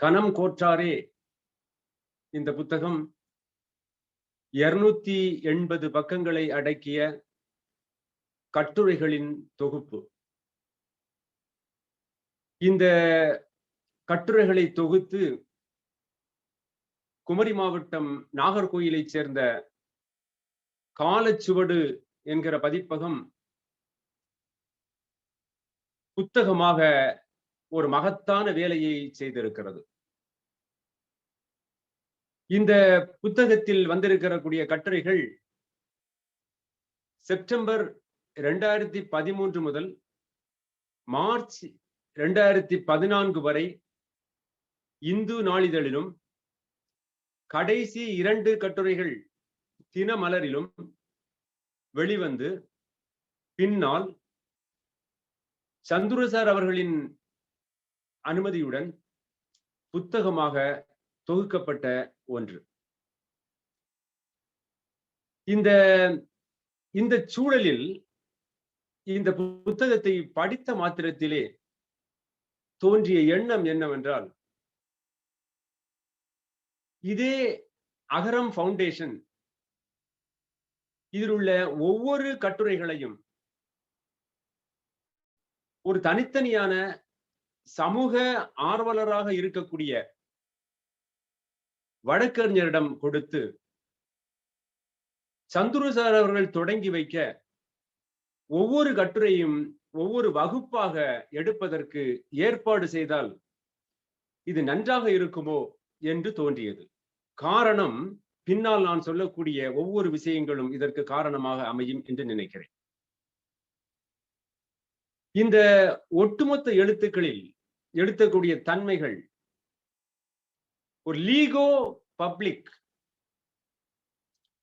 கனம் கோற்றாரே இந்த புத்தகம் 280 பக்கங்களை அடக்கிய கட்டுரைகளின் தொகுப்பு. இந்த கட்டுரைகளை தொகுத்து குமரி மாவட்டம் நாகர்கோயிலைச் சேர்ந்த காலச்சுவடு என்கிற பதிப்பகம் புத்தகமாக ஒரு மகத்தான வேலையை செய்திருக்கிறது. இந்த புத்தகத்தில் வந்திருக்கக்கூடிய கட்டுரைகள் செப்டம்பர் 2013 முதல் மார்ச் 2014 வரை இந்து நாளிதழிலும், கடைசி 2 கட்டுரைகள் தினமலரிலும் வெளிவந்து பின்னால் சந்துரு சார் அவர்களின் அனுமதியுடன் புத்தகமாக தொகுக்கப்பட்ட ஒன்று. இந்த சூழலில் இந்த புத்தகத்தை படித்த மாத்திரத்திலே தோன்றிய எண்ணம் என்னவென்றால், இதே அகரம் ஃபவுண்டேஷன் இதில் உள்ள ஒவ்வொரு கட்டுரைகளையும் ஒரு தனித்தனியான சமூக ஆர்வலராக இருக்கக்கூடிய வழக்கறிஞரிடம் கொடுத்து சந்துரு சார் அவர்கள் தொடங்கி வைக்க ஒவ்வொரு கட்டுரையும் ஒவ்வொரு வகுப்பாக எடுப்பதற்கு ஏற்பாடு செய்தால் இது நன்றாக இருக்குமோ என்று தோன்றியது. காரணம், பின்னால் நான் சொல்லக்கூடிய ஒவ்வொரு விஷயங்களும் இதற்கு காரணமாக அமையும் என்று நினைக்கிறேன். இந்த ஒட்டுமொத்த எழுத்துக்களில் எழுத்தக்கூடிய தன்மைகள் ஒரு லீகோ பப்ளிக்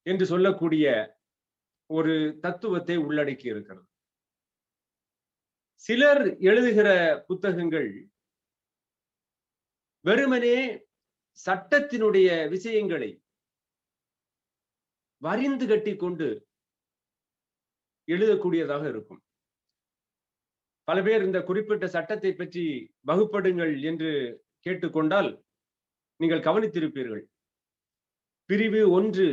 என்று சொல்லக்கூடிய ஒரு தத்துவத்தை உள்ளடக்கி இருக்கிறது. சிலர் எழுதுகிற புத்தகங்கள் வெறுமனே சட்டத்தினுடைய விஷயங்களை வரிந்து கட்டி கொண்டு எழுதக்கூடியதாக இருக்கும். பல பேர் இந்த குறிப்பிட்ட சட்டத்தை பற்றி வகுப்படுங்கள் என்று கேட்டுக்கொண்டால் நீங்கள் கவனித்திருப்பீர்கள். பிரிவு 1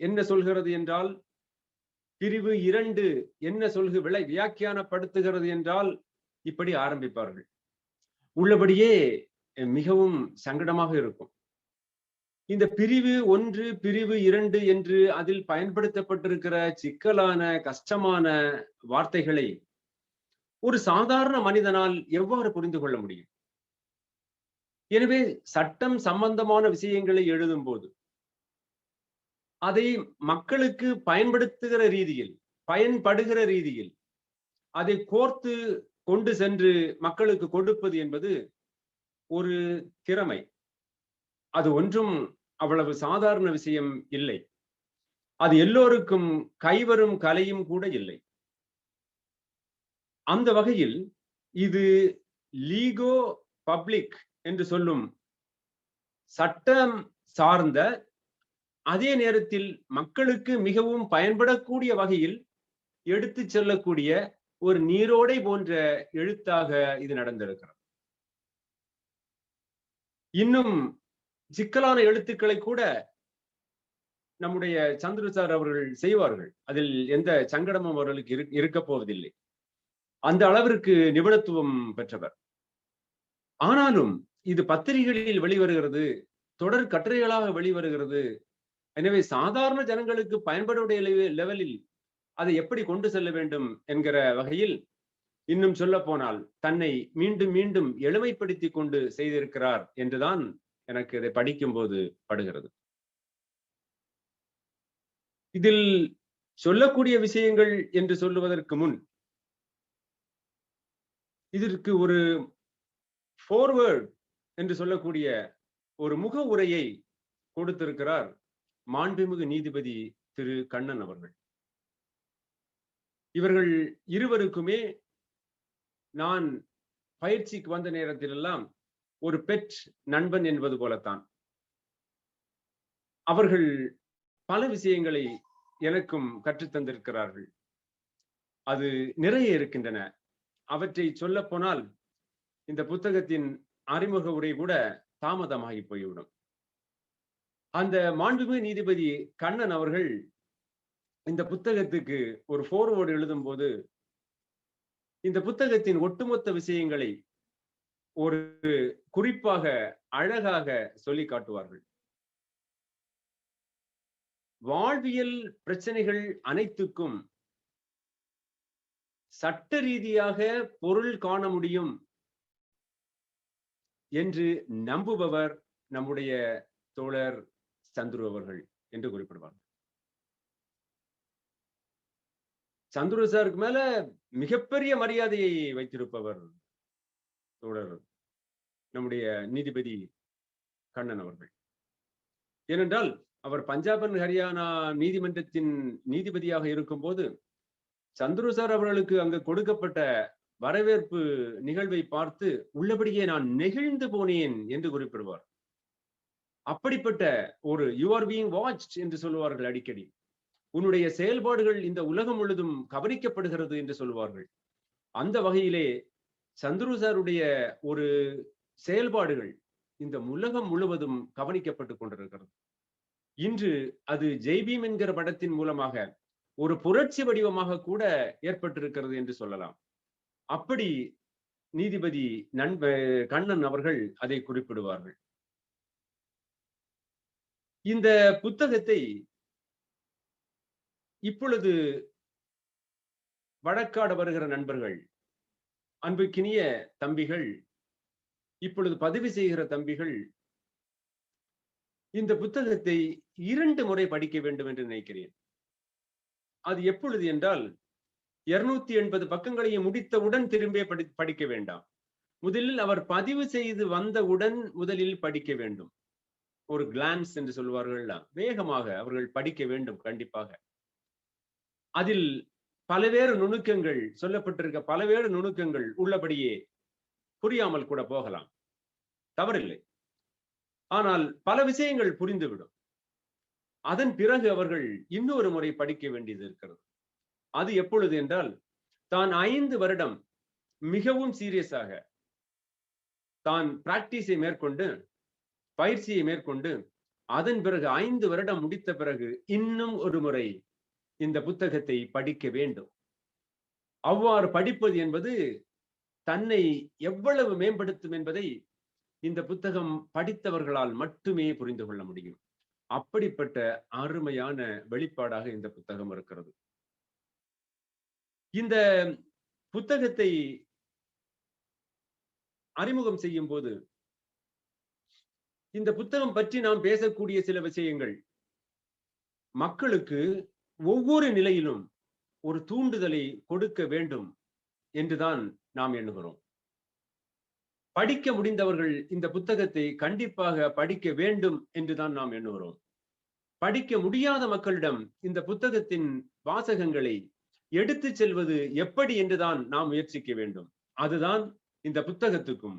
என்ன சொல்கிறது என்றால், பிரிவு 2 என்ன வியாக்கியானப்படுத்துகிறது என்றால் இப்படி ஆரம்பிப்பார்கள். உள்ளபடியே மிகவும் சங்கடமாக இருக்கும். இந்த பிரிவு 1, பிரிவு 2 என்று அதில் பயன்படுத்தப்பட்டிருக்கிற சிக்கலான கஷ்டமான வார்த்தைகளை ஒரு சாதாரண மனிதனால் எவ்வாறு புரிந்து கொள்ள முடியும்? எனவே சட்டம் சம்பந்தமான விஷயங்களை எழுதும் போது அதை மக்களுக்கு பயன்படுத்துகிற ரீதியில், பயன்படுகிற ரீதியில் அதை கோர்த்து கொண்டு சென்று மக்களுக்கு கொடுப்பது என்பது ஒரு திறமை. அது ஒன்றும் அவ்வளவு சாதாரண விஷயம் இல்லை. அது எல்லோருக்கும் கைவரும் கலையும் கூட இல்லை. அந்த வகையில் இது லீகோ பப்ளிக் என்று சொல்லும் சட்டம் சார்ந்த, அதே நேரத்தில் மக்களுக்கு மிகவும் பயன்படக்கூடிய வகையில் எடுத்து செல்லக்கூடிய ஒரு நீரோடை போன்ற எழுத்தாக இது நடந்திருக்கிறது. இன்னும் சிக்கலான எழுத்துக்களை கூட நம்முடைய சந்துரு சார் அவர்கள் செய்வார்கள். அதில் எந்த சங்கடமும் அவர்களுக்கு இருக்க போவதில்லை. அந்த அளவிற்கு நிபுணத்துவம் பெற்றவர். ஆனாலும் இது பத்திரிகைகளில் வெளிவருகிறது, தொடர் கட்டுரைகளாக வெளிவருகிறது. எனவே சாதாரண ஜனங்களுக்கு பயன்படக்கூடிய லெவலில் அதை எப்படி கொண்டு செல்ல வேண்டும் என்கிற வகையில், இன்னும் சொல்ல போனால் தன்னை மீண்டும் மீண்டும் எளிமைப்படுத்தி கொண்டு செய்திருக்கிறார் என்றுதான் எனக்கு இதை படிக்கும் போது படுகிறது. இதில் சொல்லக்கூடிய விஷயங்கள் என்று சொல்லுவதற்கு முன் இதற்கு ஒரு ஃபோர்வேர்ட் என்று சொல்லக்கூடிய ஒரு முக உரையை கொடுத்திருக்கிறார் மாண்புமிகு நீதிபதி திரு கண்ணன் அவர்கள். இவர்கள் இருவருக்குமே நான் பயிற்சிக்கு வந்த நேரத்திலெல்லாம் ஒரு பெட் நண்பன் என்பது போலத்தான். அவர்கள் பல விஷயங்களை எனக்கும் கற்றுத்தந்திருக்கிறார்கள். அது நிறைய இருக்கின்றன. அவற்றை சொல்ல போனால் இந்த புத்தகத்தின் அறிமுக உரை கூட தாமதமாகி போய்விடும். அந்த மாண்புமிகு நீதிபதி கண்ணன் அவர்கள் இந்த புத்தகத்துக்கு ஒரு ஃபோர்வேர்டு எழுதும் போது இந்த புத்தகத்தின் ஒட்டுமொத்த விஷயங்களை ஒரு குறிப்பாக அழகாக சொல்லி காட்டுவார்கள். வாழ்வியல் பிரச்சனைகள் அனைத்துக்கும் சட்ட ரீதியாக பொருள் காண முடியும் என்று நம்புபவர் நம்முடைய தோழர் சந்துரு அவர்கள் என்று குறிப்பிடுவார். சந்துரு சாருக்கு மேல மிகப்பெரிய மரியாதையை வைத்திருப்பவர் தோழர் நம்முடைய நீதிபதி கண்ணன் அவர்கள். ஏனென்றால் அவர் பஞ்சாப் அண்ட் ஹரியானா நீதிமன்றத்தின் நீதிபதியாக இருக்கும் போது சந்துரு சார் அவர்களுக்கு அங்கு கொடுக்கப்பட்ட வரவேற்பு நிகழ்வை பார்த்து உள்ளபடியே நான் நெகிழ்ந்து போனேன் என்று குறிப்பிடுவார். அப்படிப்பட்ட ஒரு யூ ஆர் பீயிங் வாட்ச்ட் என்று சொல்லுவார்கள் அடிக்கடி. உன்னுடைய செயல்பாடுகள் இந்த உலகம் முழுதும் கவனிக்கப்படுகிறது என்று சொல்லுவார்கள். அந்த வகையிலே சந்துரு சாருடைய ஒரு செயல்பாடுகள் இந்த உலகம் முழுவதும் கவனிக்கப்பட்டுக் கொண்டிருக்கிறது. இன்று அது ஜெய்பீம் என்கிற படத்தின் மூலமாக ஒரு புரட்சி வடிவமாக கூட ஏற்பட்டிருக்கிறது என்று சொல்லலாம். அப்படி நீதிபதி கண்ணன் அவர்கள் அதை குறிப்பிடுவார்கள். இந்த புத்தகத்தை இப்பொழுது வழக்காட வருகிற நண்பர்கள், அன்புக்கினிய தம்பிகள், இப்பொழுது பதிவு செய்கிற தம்பிகள் இந்த புத்தகத்தை 2 முறை படிக்க வேண்டும் என்று நினைக்கிறேன். அது எப்பொழுது என்றால் 280 பக்கங்களையும் முடித்தவுடன் திரும்பி படிக்க வேண்டாம். முதலில் அவர் பதிவு செய்து வந்தவுடன் முதலில் படிக்க வேண்டும். ஒரு கிளான்ஸ் என்று சொல்வார்கள், வேகமாக அவர்கள் படிக்க வேண்டும். கண்டிப்பாக அதில் பல்வேறு நுணுக்கங்கள் சொல்லப்பட்டிருக்க, பல்வேறு நுணுக்கங்கள் உள்ளபடியே புரியாமல் கூட போகலாம், தவறில்லை. ஆனால் பல விஷயங்கள் புரிந்துவிடும். அதன் பிறகு அவர்கள் இன்னொரு முறை படிக்க வேண்டியது இருக்கிறது. அது எப்பொழுது என்றால் தான் 5 வருடம் மிகவும் சீரியஸாக தான் பிராக்டிஸை மேற்கொண்டு, பயிற்சியை மேற்கொண்டு, அதன் பிறகு 5 வருடம் முடித்த பிறகு இன்னும் ஒரு முறை இந்த புத்தகத்தை படிக்க வேண்டும். அவ்வாறு படிப்பது என்பது தன்னை எவ்வளவு மேம்படுத்தும் என்பதை இந்த புத்தகம் படித்தவர்களால் மட்டுமே புரிந்து கொள்ள முடியும். அப்படிப்பட்ட அருமையான வெளிப்பாடாக இந்த புத்தகம் இருக்கிறது. இந்த புத்தகத்தை அறிமுகம் செய்யும் போது இந்த புத்தகம் பற்றி நாம் பேசக்கூடிய சில விஷயங்கள் மக்களுக்கு ஒவ்வொரு நிலையிலும் ஒரு தூண்டுதலை கொடுக்க வேண்டும் என்றுதான் நாம் எண்ணுகிறோம். படிக்க முடிந்தவர்கள் இந்த புத்தகத்தை கண்டிப்பாக படிக்க வேண்டும் என்றுதான் நாம் எண்ணுகிறோம். படிக்க முடியாத மக்களிடம் இந்த புத்தகத்தின் வாசகங்களை எடுத்து செல்வது எப்படி என்றுதான் நாம் முயற்சிக்க வேண்டும். அதுதான் இந்த புத்தகத்துக்கும்,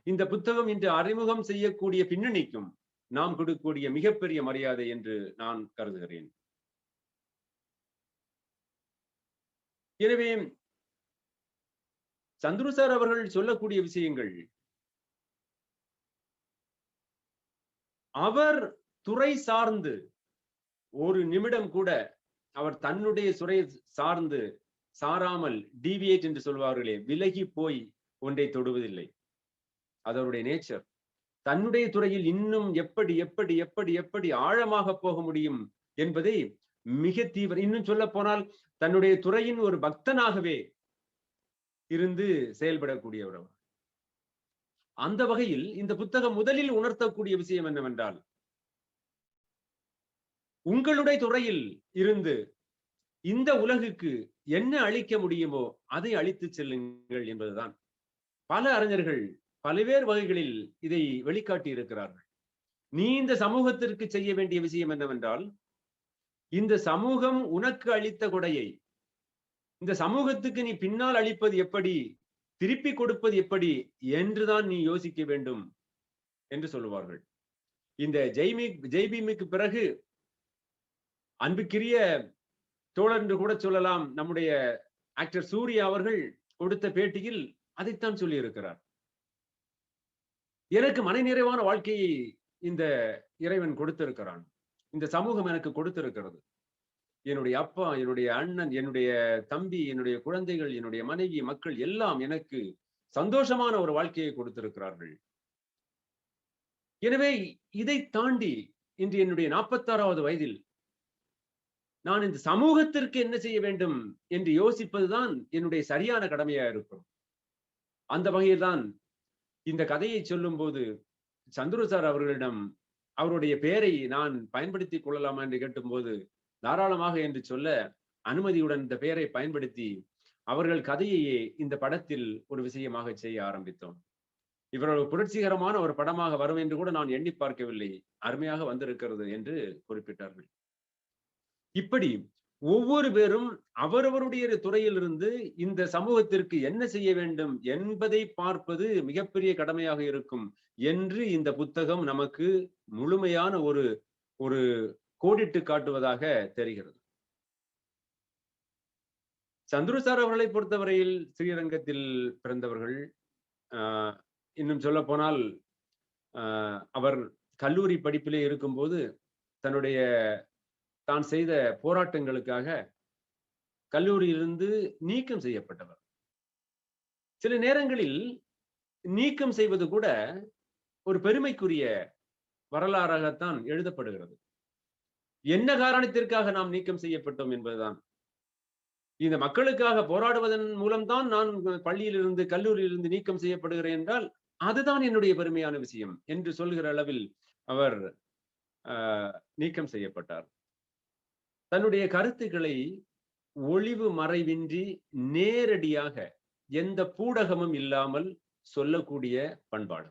இந்த புத்தகம் இன்று அறிமுகம் செய்யக்கூடிய பின்னணிக்கும் நாம் கொடுக்கக்கூடிய மிகப்பெரிய மரியாதை என்று நான் கருதுகிறேன். எனவே சந்துரு சார் அவர்கள் சொல்லக்கூடிய விஷயங்கள் அவர் துறை சார்ந்து ஒரு நிமிடம் கூட அவர் தன்னுடைய துறை சார்ந்து சாராமல் டிவியேட் என்று சொல்வார்களே, விலகி போய் ஒன்றை தொடுவதில்லை. அது அவருடைய நேச்சர். தன்னுடைய துறையில் இன்னும் எப்படி எப்படி எப்படி எப்படி ஆழமாக போக முடியும் என்பதை மிக தீவிர, இன்னும் சொல்ல போனால் தன்னுடைய துறையின் ஒரு பக்தனாகவே இருந்து செயல்படக்கூடியவர் அவர். அந்த வகையில் இந்த புத்தகம் முதலில் உணர்த்தக்கூடிய விஷயம் என்னவென்றால், உங்களுடைய துறையில் இருந்து இந்த உலகுக்கு என்ன அளிக்க முடியுமோ அதை அளித்து செல்லுங்கள் என்பதுதான். பல அறிஞர்கள் பல்வேறு வகைகளில் இதை வெளிக்காட்டி இருக்கிறார்கள். நீ இந்த சமூகத்திற்கு செய்ய வேண்டிய விஷயம் என்னவென்றால், இந்த சமூகம் உனக்கு அளித்த கொடையை இந்த சமூகத்துக்கு நீ பின்னால் அளிப்பது எப்படி, திருப்பி கொடுப்பது எப்படி என்றுதான் நீ யோசிக்க வேண்டும் என்று சொல்லுவார்கள். இந்த ஜெய்பீமுக்கு பிறகு அன்புக்குரிய தோழர் என்று கூட சொல்லலாம், நம்முடைய ஆக்டர் சூர்யா அவர்கள் கொடுத்த பேட்டியில் அதைத்தான் சொல்லி இருக்கிறார். எனக்கு மனநிறைவான வாழ்க்கையை இந்த இறைவன் கொடுத்திருக்கிறான். இந்த சமூகம் எனக்கு கொடுத்திருக்கிறது. என்னுடைய அப்பா, என்னுடைய அண்ணன், என்னுடைய தம்பி, என்னுடைய குழந்தைகள், என்னுடைய மனைவி, மக்கள் எல்லாம் எனக்கு சந்தோஷமான ஒரு வாழ்க்கையை கொடுத்திருக்கிறார்கள். எனவே இதை தாண்டி இன்று என்னுடைய 46வது வயதில் நான் இந்த சமூகத்திற்கு என்ன செய்ய வேண்டும் என்று யோசிப்பதுதான் என்னுடைய சரியான கடமையா இருக்கும். அந்த வகையில் தான் இந்த கதையை சொல்லும் போது சந்துரு சார் அவர்களிடம் அவருடைய பெயரை நான் பயன்படுத்திக் கொள்ளலாமா என்று கேட்டும்போது தாராளமாக என்று சொல்ல அனுமதியுடன் இந்த பெயரை பயன்படுத்தி அவர்கள் கதையையே இந்த படத்தில் ஒரு விஷயமாக செய்ய ஆரம்பித்தோம். இவர்கள் புரட்சிகரமான ஒரு படமாக வரும் என்று கூட நான் எண்ணி பார்க்கவில்லை. அருமையாக வந்திருக்கிறது என்று குறிப்பிட்டார்கள். இப்படி ஒவ்வொரு பேரும் அவரவருடைய துறையிலிருந்து இந்த சமூகத்திற்கு என்ன செய்ய வேண்டும் என்பதை பார்ப்பது மிகப்பெரிய கடமையாக இருக்கும் என்று இந்த புத்தகம் நமக்கு முழுமையான ஒரு கோடிட்டு காட்டுவதாக தெரிகிறது. சந்துரு சார் அவர்களை பொறுத்தவரையில் ஸ்ரீரங்கத்தில் பிறந்தவர்கள். இன்னும் சொல்ல போனால் அவர் கல்லூரி படிப்பிலே இருக்கும்போது தன்னுடைய தான் செய்த போராட்டங்களுக்காக கல்லூரியிலிருந்து நீக்கம் செய்யப்பட்டவர். சில நேரங்களில் நீக்கம் செய்வது கூட ஒரு பெருமைக்குரிய வரலாறாகத்தான் எழுதப்படுகிறது. என்ன காரணத்திற்காக நாம் நீக்கம் செய்யப்பட்டோம் என்பதுதான். இந்த மக்களுக்காக போராடுவதன் மூலம்தான் நான் பள்ளியிலிருந்து கல்லூரியிலிருந்து நீக்கம் செய்யப்படுகிறேன் என்றால் அதுதான் என்னுடைய பெருமையான விஷயம் என்று சொல்கிற அளவில் அவர் நீக்கம் செய்யப்பட்டார். தன்னுடைய கருத்துக்களை ஒளிவு மறைவின்றி நேரடியாக எந்த பூடகமும் இல்லாமல் சொல்லக்கூடிய பண்பாடு.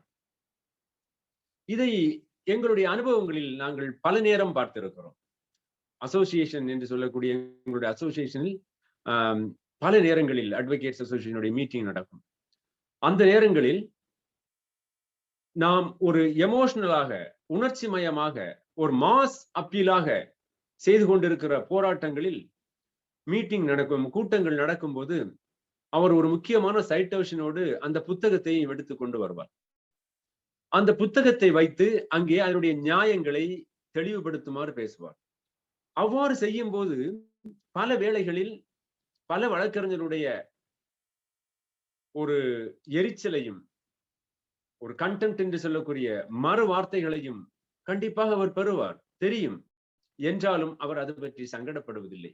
இதை எங்களுடைய அனுபவங்களில் நாங்கள் பல நேரம் பார்த்திருக்கிறோம். அசோசியேஷன் என்று சொல்லக்கூடிய எங்களுடைய அசோசியேஷனில் பல நேரங்களில் அட்வொகேட்ஸ் அசோசியேஷனுடைய மீட்டிங் நடக்கும். அந்த நேரங்களில் நாம் ஒரு எமோஷனலாக, உணர்ச்சி மயமாக, ஒரு மாஸ் அப்பீலாக செய்து கொண்டிருக்கிற போராட்டங்களில் மீட்டிங் நடக்கும், கூட்டங்கள் நடக்கும்போது அவர் ஒரு முக்கியமான சைட்டேஷனோடு அந்த புத்தகத்தை எடுத்து கொண்டு வருவார். அந்த புத்தகத்தை வைத்து அங்கே அதனுடைய நியாயங்களை தெளிவுபடுத்துமாறு பேசுவார். அவ்வாறு செய்யும் போது பல வேளைகளில் பல வழக்கறிஞருடைய ஒரு எரிச்சலையும் ஒரு கண்டெம்ட் என்று சொல்லக்கூடிய மறு வார்த்தைகளையும் கண்டிப்பாக அவர் பெறுவார், தெரியும். என்றாலும் அவர் அது பற்றி சங்கடப்படுவதில்லை.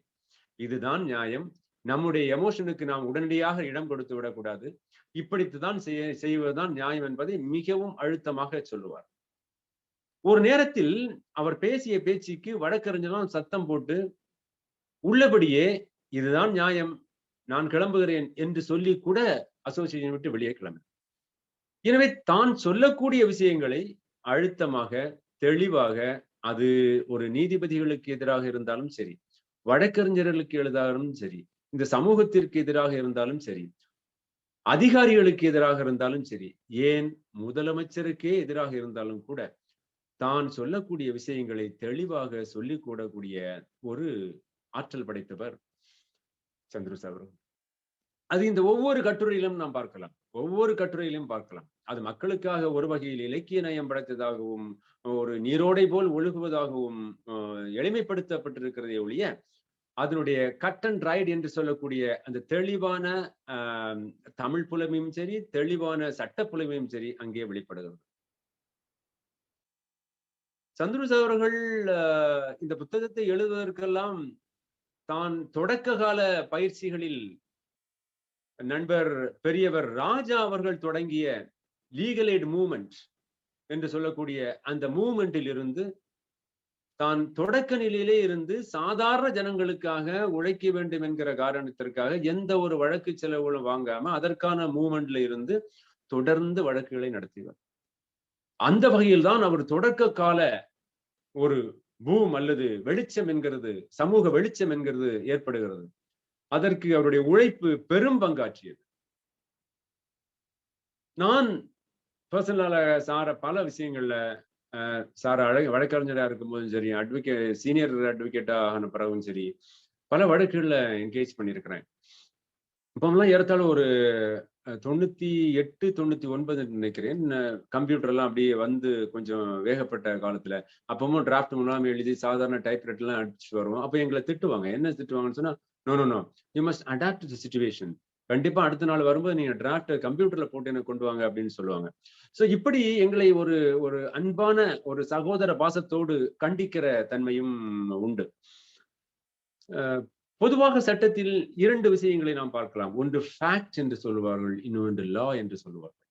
இதுதான் நியாயம், நம்முடைய எமோஷனுக்கு நாம் உடனடியாக இடம் கொடுத்து விடக்கூடாது, இப்படித்தான் செய்வதுதான் நியாயம் என்பதை மிகவும் அழுத்தமாக சொல்லுவார். ஒரு நேரத்தில் அவர் பேசிய பேச்சுக்கு வழக்கறிஞரும் சத்தம் போட்டு உள்ளபடியே இதுதான் நியாயம், நான் கிளம்புகிறேன் என்று சொல்லி கூட அசோசியேஷன் விட்டு வெளியே கிளம்பு. எனவே தான் சொல்லக்கூடிய விஷயங்களை அழுத்தமாக, தெளிவாக, அது ஒரு நீதிபதிகளுக்கு எதிராக இருந்தாலும் சரி, வழக்கறிஞர்களுக்கு எதிராகவும் சரி, இந்த சமூகத்திற்கு எதிராக இருந்தாலும் சரி, அதிகாரிகளுக்கு எதிராக இருந்தாலும் சரி, ஏன் முதலமைச்சருக்கே எதிராக இருந்தாலும் கூட தான் சொல்லக்கூடிய விஷயங்களை தெளிவாக சொல்லிக் கூடக்கூடிய ஒரு ஆற்றல் படைத்தவர் சந்துரு சார். அது இந்த ஒவ்வொரு கட்டுரையிலும் நாம் பார்க்கலாம், ஒவ்வொரு கட்டுரையிலும் பார்க்கலாம். அது மக்களுக்காக ஒரு வகையில் இலக்கிய நயம் படைத்ததாகவும் ஒரு நீரோடை போல் ஒழுகுவதாகவும் எளிமைப்படுத்தப்பட்டிருக்கிறதே ஒழிய அதனுடைய கட் அண்ட் ரைட் என்று சொல்லக்கூடிய அந்த தெளிவான தமிழ் புலமையும் சரி, தெளிவான சட்ட புலமையும் சரி அங்கே வெளிப்படுகிறது. சந்துரு அவர்கள் இந்த புத்தகத்தை எழுதுவதற்கெல்லாம் தான் தொடக்க கால பயிற்சிகளில் நண்பர் பெரியவர் ராஜா அவர்கள் தொடங்கிய லீகல் எய்ட் மூவ்மெண்ட் என்று சொல்லக்கூடிய அந்த மூவ்மெண்டில் இருந்து தான் தொடக்க நிலையிலே இருந்து சாதாரண ஜனங்களுக்காக உழைக்க வேண்டும் என்கிற காரணத்திற்காக எந்த ஒரு வழக்கு செலவுகளும் வாங்காம அதற்கான மூவ்மெண்ட்ல இருந்து தொடர்ந்து வழக்குகளை நடத்தினார். அந்த வகையில் தான் அவர் தொடக்க கால ஒரு பூம் அல்லது வெளிச்சம் என்கிறது, சமூக வெளிச்சம் என்கிறது ஏற்படுகிறது. அதற்கு அவருடைய உழைப்பு பெரும் பங்காற்றியது. நான் பர்சனலாக சார பல விஷயங்கள்ல சார் வழக்கறிஞரா இருக்கும் போதும் சரி, சீனியர் அட்வொகேட்டா ஆன பிறகும் சரி, பல வழக்குகள்ல என்கேஜ் பண்ணியிருக்கிறேன். இப்பெல்லாம் ஏறத்தாழ ஒரு 98, 99 நினைக்கிறேன். கம்ப்யூட்டர் எல்லாம் அப்படியே வந்து கொஞ்சம் வேகப்பட்ட காலத்துல. அப்பவும் டிராஃப்ட் முன்னாம எழுதி சாதாரண டைப்ரைட்டர்லாம் அடிச்சுட்டு வருவோம். அப்ப எங்கள திட்டுவாங்க. என்ன திட்டுவாங்கன்னு சொன்னா, "no, no, no. You must adapt to the situation. கண்டிப்பா அடுத்த நாள் வரும்போது நீங்க டிராஃப்ட் கம்ப்யூட்டர்ல போட்டு எனக்கு கொண்டு வாங்க" அப்படின்னு சொல்லுவாங்க. சோ இப்படி எங்களை ஒரு ஒரு அன்பான ஒரு சகோதர பாசத்தோடு கண்டிக்கிற தன்மையும் உண்டு. அ பொதுவாக சட்டத்தில் 2 விஷயங்களை நாம் பார்க்கலாம். ஒன்று ஃபேக்ட் என்று சொல்லுவார்கள். இன்னொன்று லா என்று சொல்லுவார்கள்.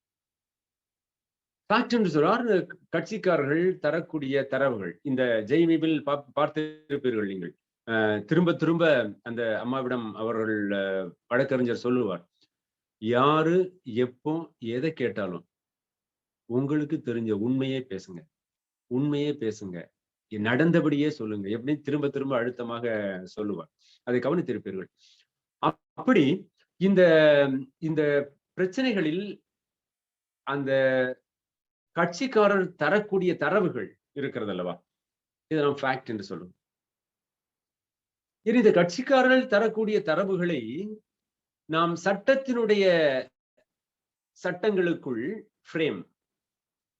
ஃபேக்ட் என்று சொல்றார் கட்சிக்காரர்கள் தரக்கூடிய தரவுகள். இந்த ஜெய்மிபில் பார்த்திருப்பீர்கள் நீங்கள். திரும்ப திரும்ப அந்த அம்மாவிடம் அவர்கள் வழக்கறிஞர் சொல்லுவார். யாரு, எப்போ, எதை கேட்டாலும் உங்களுக்கு தெரிஞ்ச உண்மையே பேசுங்க. உண்மையே பேசுங்க. நடந்தபடியே சொல்லுங்க. எப்படின்னு திரும்ப திரும்ப அழுத்தமாக சொல்லுவார். அதை கவனித்திருப்பீர்கள். அப்படி இந்த இந்த பிரச்சனைகளில் அந்த கட்சிக்காரர் தரக்கூடிய தரவுகள் இருக்கிறது அல்லவா? இதை நாம் ஃபேக்ட் என்று சொல்லுவோம். இனி இந்த கட்சிக்காரர்கள் தரக்கூடிய தரவுகளை நாம் சட்டங்களுக்குள் ஃப்ரேம்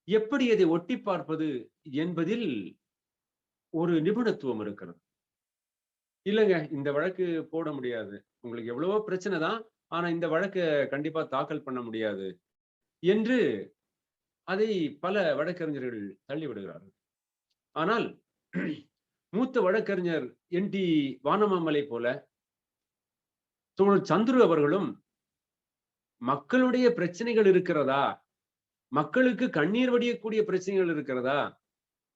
எப்படி அதை ஒட்டி பார்ப்பது என்பதில் ஒரு நிபுணத்துவம் இருக்கிறது. இல்லங்க, இந்த வழக்கு போட முடியாது. உங்களுக்கு எவ்வளவோ பிரச்சனை தான். ஆனா இந்த வழக்க கண்டிப்பா தாக்கல் பண்ண முடியாது என்று அதை பல வழக்கறிஞர்கள் தள்ளிவிடுகிறார்கள். ஆனால் மூத்த வழக்கறிஞர் என்.டி. வானமாமலை போல தோழர் சந்துரு அவர்களும் மக்களுடைய பிரச்சனைகள் இருக்கிறதா? மக்களுக்கு கண்ணீர் வடியக்கூடிய பிரச்சனைகள் இருக்கிறதா?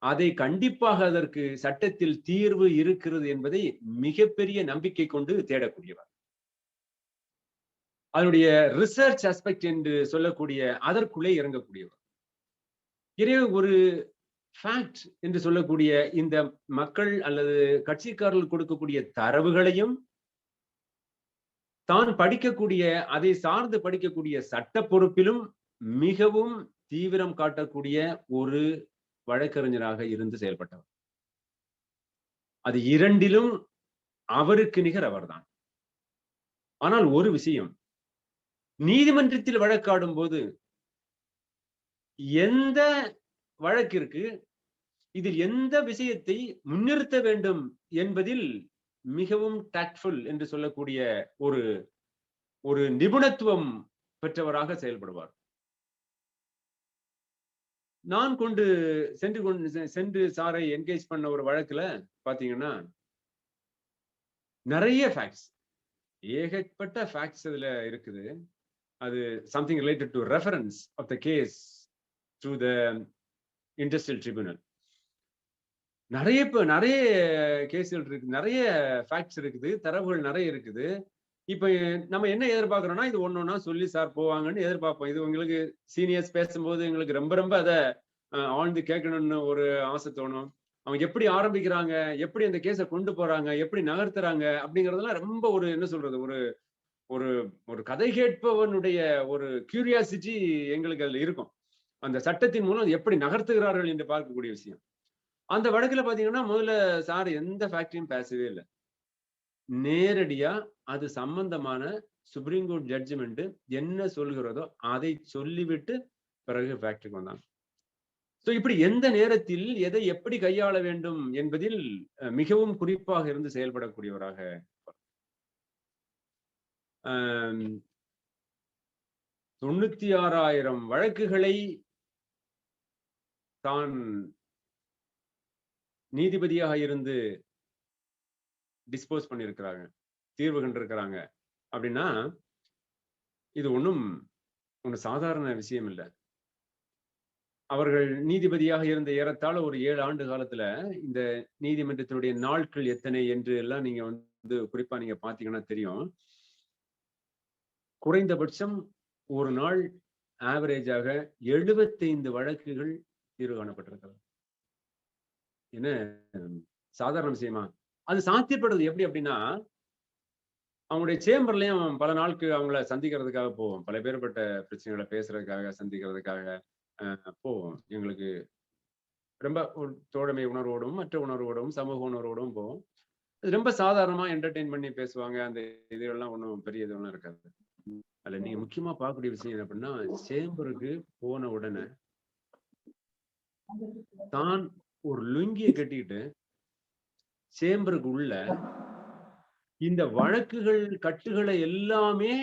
அதை கண்டிப்பாக அதற்கு சட்டத்தில் தீர்வு இருக்கிறது என்பதை மிகப்பெரிய நம்பிக்கை கொண்டு தேடக்கூடியவர். அதனுடைய ரிசர்ச் அஸ்பெக்ட் என்று சொல்லக்கூடிய அதற்குள்ளே இறங்கக்கூடியவர். எனவே ஒரு ஃபேக்ட் என்று சொல்லக்கூடிய இந்த மக்கள் அல்லது கட்சிக்காரர்கள் கொடுக்கக்கூடிய தரவுகளையும் தான் படிக்கக்கூடிய அதை சார்ந்து படிக்கக்கூடிய சட்ட பொறுப்பிலும் மிகவும் தீவிரம் காட்டக்கூடிய ஒரு வழக்கறிஞராக இருந்து செயல்பட்டவர். அது இரண்டிலும் அவருக்கு நிகர் அவர்தான். ஆனால் ஒரு விஷயம், நீதிமன்றத்தில் வழக்காடும் போது எந்த வழக்கிற்கு இதில் எந்த விஷயத்தை முன்னிறுத்த வேண்டும் என்பதில் மிகவும் டாக்ட்ஃபுல் என்று சொல்லக்கூடிய ஒரு ஒரு நிபுணத்துவம் பெற்றவராக செயல்படுவார். நான் சென்று சாரை என்கேஜ் பண்ண ஒரு வழக்குல பாத்தீங்கன்னா நிறைய ஃபேக்ட்ஸ், ஏகப்பட்ட ஃபேக்ட்ஸ் அதுல இருக்குது. அது something related to reference of the case to the industrial tribunal. நிறைய கேஸ்கள் இருக்கு, நிறைய ஃபேக்ட்ஸ் இருக்குது, தரவுகள் நிறைய இருக்குது. இப்ப நம்ம என்ன எதிர்பார்க்கிறோம்னா, இது ஒண்ணொன்னா சொல்லி சார் போவாங்கன்னு எதிர்பார்ப்போம். இது உங்களுக்கு சீனியர்ஸ் பேசும்போது எங்களுக்கு ரொம்ப ரொம்ப அதை ஆழ்ந்து கேட்கணும்னு ஒரு ஆசை தோணும். அவங்க எப்படி ஆரம்பிக்கிறாங்க, எப்படி அந்த கேஸை கொண்டு போறாங்க, எப்படி நகர்த்துறாங்க அப்படிங்கறதெல்லாம் ரொம்ப ஒரு என்ன சொல்றது, ஒரு ஒரு ஒரு கதை கேட்பவனுடைய ஒரு கியூரியாசிட்டி எங்களுக்கு அதுல இருக்கும். அந்த சட்டத்தின் மூலம் எப்படி நகர்த்துகிறார்கள் என்று பார்க்கக்கூடிய விஷயம். அந்த வழக்குல பாத்தீங்கன்னா முதல்ல சார் எந்த ஃபேக்டரியும் பேசவே இல்லை. நேரடியா அது சம்பந்தமான சுப்ரீம் கோர்ட் ஜட்ஜ்மெண்ட் என்ன சொல்கிறதோ அதை சொல்லிவிட்டு பிறகு ஃபேக்டரிக்கு வந்தாங்க. சோ இப்படி எந்த நேரத்தில் எதை எப்படி கையாள வேண்டும் என்பதில் மிகவும் குறிப்பாக இருந்து செயல்படக்கூடியவராக 96,000 வழக்குகளை தான் நீதிபதியாக இருந்து டிஸ்போஸ் பண்ணியிருக்கிறாங்க, தீர்வு கண்டிருக்கிறாங்க அப்படின்னா இது ஒண்ணும் சாதாரண விஷயம் இல்லை. அவர்கள் நீதிபதியாக இருந்த ஏறத்தாழ ஒரு 7 ஆண்டு காலத்துல இந்த நீதிமன்றத்தினுடைய நாட்கள் எத்தனை என்று எல்லாம் நீங்க குறிப்பா நீங்க பாத்தீங்கன்னா தெரியும். குறைந்தபட்சம் ஒரு நாள் ஆவரேஜாக 75 வழக்குகள் தீர்வு காணப்பட்டிருக்கிறது. என்ன சாதாரண விஷயமா? அது சாத்தியப்படுறது எப்படி அப்படின்னா, அவங்களுடைய சேம்பர்லயும் பல நாளுக்கு அவங்கள சந்திக்கிறதுக்காக போவோம். பல பேர்பட்ட பிரச்சனைகளை பேசுறதுக்காக, சந்திக்கிறதுக்காக போவோம். எங்களுக்கு ரொம்ப ஒரு தோழமை உணர்வோடும், மற்ற உணர்வோடும், சமூக உணர்வோடும் போவோம். ரொம்ப சாதாரணமா என்டர்டெயின் பண்ணி பேசுவாங்க. அந்த இதெல்லாம் ஒன்றும் பெரிய இதெல்லாம் இருக்காது. அதுல நீங்க முக்கியமா பார்க்கக்கூடிய விஷயம் என்ன அப்படின்னா, சேம்பருக்கு போன உடனே தான் ஒரு லுங்கியை கட்டிக்கிட்டு சேம்பருக்கு உள்ள இந்த வழக்குகள் கட்டுகளை எல்லாமே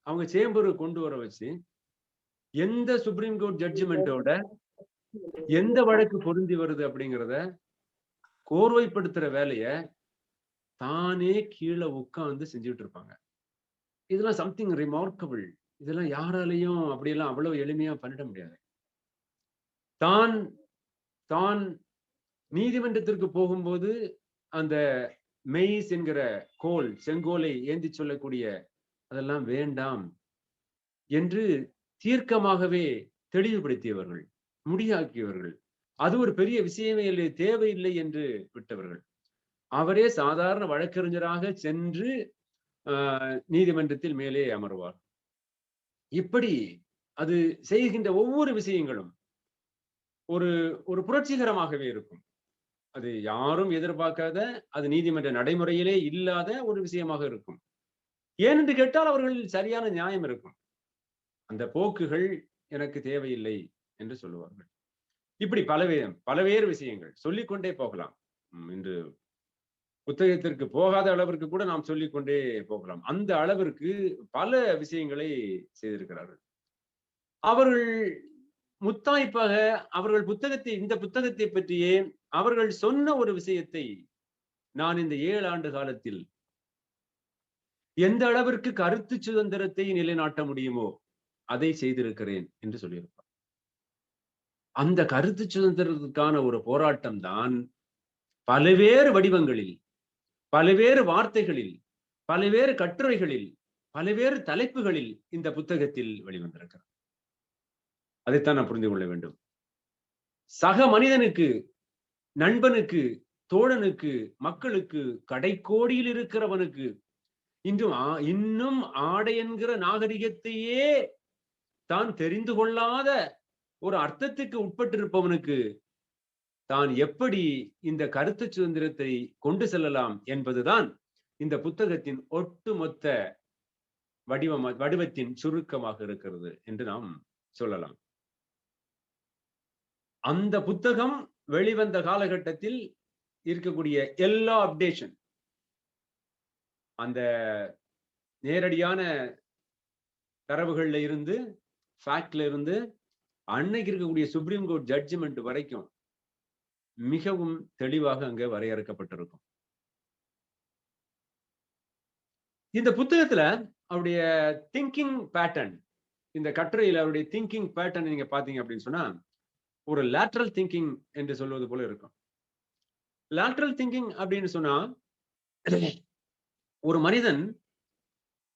அவங்க சேம்பருக்கு கொண்டு வர வச்சு, எந்த சுப்ரீம் கோர்ட் ஜட்ஜ்மெண்டோட எந்த வழக்கு பொருந்தி வருது அப்படிங்கிறத கோர்வைப்படுத்துற வேலைய தானே கீழே உட்கார்ந்து செஞ்சுட்டு இருப்பாங்க. இதெல்லாம் சம்திங் ரிமார்க்கபிள். இதெல்லாம் யாராலையும் அப்படியெல்லாம் அவ்வளவு எளிமையா பண்ணிட முடியாது. தான் தான் நீதிமன்றத்திற்கு போகும்போது அந்த மெய்ஸ் என்கிற கோல், செங்கோலை ஏந்தி சொல்லக்கூடிய அதெல்லாம் வேண்டாம் என்று தீர்க்கமாகவே தெளிவுபடுத்தியவர்கள், முடியாக்கியவர்கள். அது ஒரு பெரிய விஷயமே இல்லை, தேவையில்லை என்று விட்டவர்கள். அவரே சாதாரண வழக்கறிஞராக சென்று நீதிமன்றத்தில் மேலே அமர்வார். இப்படி அது செய்கின்ற ஒவ்வொரு விஷயங்களும் ஒரு ஒரு புரட்சிகரமாகவே இருக்கும். அது யாரும் எதிர்பார்க்காத, அது நீதிமன்ற நடைமுறையிலே இல்லாத ஒரு விஷயமாக இருக்கும். ஏனென்று கேட்டால் அவர்கள் சரியான நியாயம் இருக்கும். அந்த போக்குகள் எனக்கு தேவையில்லை என்று சொல்லுவார்கள். இப்படி பலவேறு விஷயங்கள் சொல்லிக்கொண்டே போகலாம். இன்று புத்தகத்திற்கு போகாத அளவிற்கு கூட நாம் சொல்லிக்கொண்டே போகலாம். அந்த அளவிற்கு பல விஷயங்களை செய்திருக்கிறார்கள். அவர்கள் முத்தாய்ப்பாக அவர்கள் இந்த புத்தகத்தை பற்றியே அவர்கள் சொன்ன ஒரு விஷயத்தை நான் இந்த 7 ஆண்டு காலத்தில் எந்த அளவிற்கு கருத்து சுதந்திரத்தை நிலைநாட்ட முடியுமோ அதை செய்திருக்கிறேன் என்று சொல்லியிருப்பார். அந்த கருத்து சுதந்திரத்துக்கான ஒரு போராட்டம் தான் பல்வேறு வடிவங்களில், பல்வேறு வார்த்தைகளில், பல்வேறு கட்டுரைகளில், பல்வேறு தலைப்புகளில் இந்த புத்தகத்தில் வெளிவந்திருக்கிறது. அதைத்தான் நாம் புரிந்து கொள்ள வேண்டும். சக மனிதனுக்கு, நண்பனுக்கு, தோழனுக்கு, மக்களுக்கு, கடைக்கோடியில் இருக்கிறவனுக்கு, இன்னும் ஆடை என்கிற நாகரிகத்தையே தான் தெரிந்து கொள்ளாத ஒரு அர்த்தத்துக்கு உட்பட்டிருப்பவனுக்கு தான் எப்படி இந்த கருத்து சுதந்திரத்தை கொண்டு செல்லலாம் என்பதுதான் இந்த புத்தகத்தின் ஒட்டுமொத்த வடிவத்தின் சுருக்கமாக இருக்கிறது என்று நாம் சொல்லலாம். அந்த புத்தகம் வெளிவந்த காலகட்டத்தில் இருக்கக்கூடிய எல்லா அப்டேஷன், அந்த நேரடியான தரவுகள்ல இருந்து, ஃபேக்ட்ல இருந்து, அன்னைக்கு இருக்கக்கூடிய சுப்ரீம் கோர்ட் ஜட்ஜ்மெண்ட் வரைக்கும் மிகவும் தெளிவாக அங்க வரையறுக்கப்பட்டிருக்கும். இந்த புத்தகத்துல அவருடைய திங்கிங் பேட்டர்ன், இந்த கட்டுரையில் அவருடைய திங்கிங் பேட்டர்ன் நீங்க பாத்தீங்க அப்படின்னு சொன்னா, ஒரு லேட்டரல் திங்கிங் என்று சொல்வது போல இருக்கும். லேட்டரல் திங்கிங் அப்படின்னு சொன்னா, ஒரு மனிதன்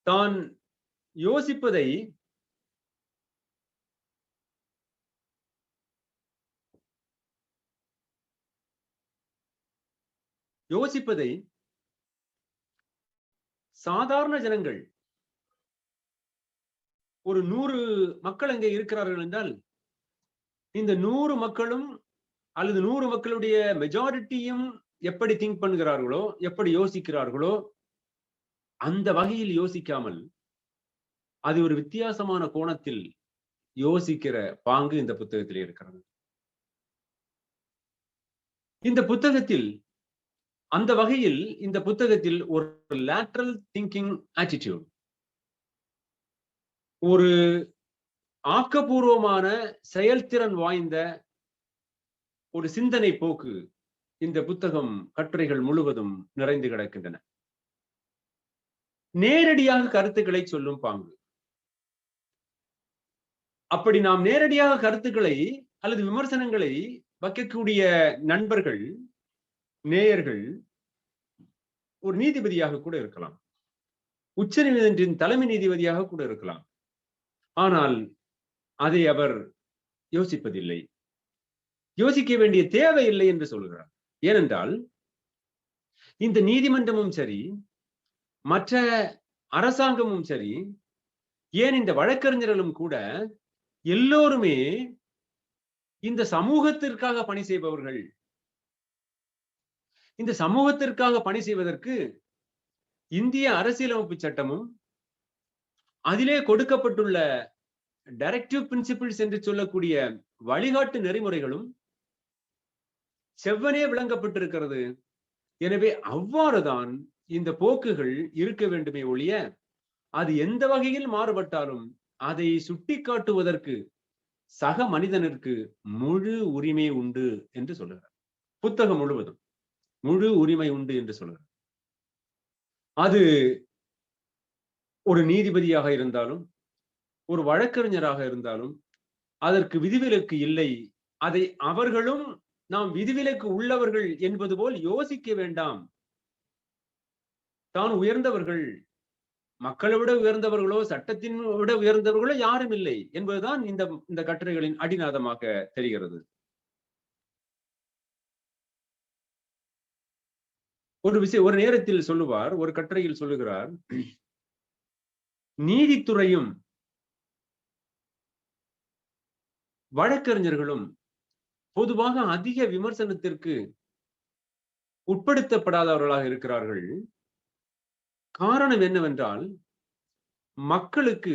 தான் யோசிப்பதை சாதாரண ஜனங்கள், ஒரு 100 மக்கள் அங்கே இருக்கிறார்கள் என்றால், இந்த 100 மக்களும் அல்லது 100 மக்களுடைய மெஜாரிட்டியும் எப்படி திங்க் பண்ணுகிறார்களோ, எப்படி யோசிக்கிறார்களோ, அந்த வகையில் யோசிக்காமல் அது ஒரு வித்தியாசமான கோணத்தில் யோசிக்கிற பாங்கு இந்த புத்தகத்திலே இருக்கிறது. இந்த புத்தகத்தில் அந்த வகையில் இந்த புத்தகத்தில் ஒரு லேட்டரல் திங்கிங் ஆட்டிடியூட், ஒரு ஆக்கப்பூர்வமான செயல்திறன் வாய்ந்த ஒரு சிந்தனை போக்கு இந்த புத்தகம், கட்டுரைகள் முழுவதும் நிறைந்து கிடக்கின்றன. நேரடியாக கருத்துக்களை சொல்லும் பாங்கு. அப்படி நாம் நேரடியாக கருத்துக்களை அல்லது விமர்சனங்களை வைக்கக்கூடிய நண்பர்கள், நேயர்கள் ஒரு நீதிபதியாக கூட இருக்கலாம், உச்ச நீதிமன்றத்தின் தலைமை நீதிபதியாக கூட இருக்கலாம். ஆனால் அதை அவர் யோசிப்பதில்லை, யோசிக்க வேண்டிய தேவை இல்லை என்று சொல்கிறார். ஏனென்றால் இந்த நீதிமன்றமும் சரி, மற்ற அரசாங்கமும் சரி, ஏன் இந்த வழக்கறிஞர்களும் கூட எல்லோருமே இந்த சமூகத்திற்காக பணி செய்பவர்கள். இந்த சமூகத்திற்காக பணி செய்வதற்கு இந்திய அரசியலமைப்பு சட்டமும் அதிலே கொடுக்கப்பட்டுள்ள டைரக்டிவ் பிரின்சிபிள்ஸ் என்று சொல்லக்கூடிய வழிகாட்டு நெறிமுறைகளும் செவ்வனே விளங்கப்பட்டிருக்கிறது. எனவே அவ்வாறுதான் இந்த போக்குகள் இருக்க வேண்டுமே ஒழிய அது எந்த வகையில் மாறுபட்டாலும் அதை சுட்டிக்காட்டுவதற்கு சக மனிதனுக்கு முழு உரிமை உண்டு என்று சொல்லுகிறார். புத்தகம் முழுவதும் முழு உரிமை உண்டு என்று சொல்லுகிறார். அது ஒரு நீதிபதியாக இருந்தாலும் ஒரு வழக்கறிஞராக இருந்தாலும் அதற்கு விதிவிலக்கு இல்லை. அதை அவர்களும் நாம் விதிவிலக்கு உள்ளவர்கள் என்பது போல் யோசிக்க வேண்டாம். தான் உயர்ந்தவர்கள், மக்களை விட உயர்ந்தவர்களோ சட்டத்தின் விட உயர்ந்தவர்களோ யாரும் இல்லை என்பதுதான் இந்த கட்டுரைகளின் அடிநாதமாக தெரிகிறது. ஒரு நேரத்தில் சொல்லுவார், ஒரு கட்டுரையில் சொல்லுகிறார், நீதித்துறையும் வழக்கறிஞர்களும் பொதுவாக அதிக விமர்சனத்திற்கு உட்படுத்தப்படாதவர்களாக இருக்கிறார்கள். காரணம் என்னவென்றால் மக்களுக்கு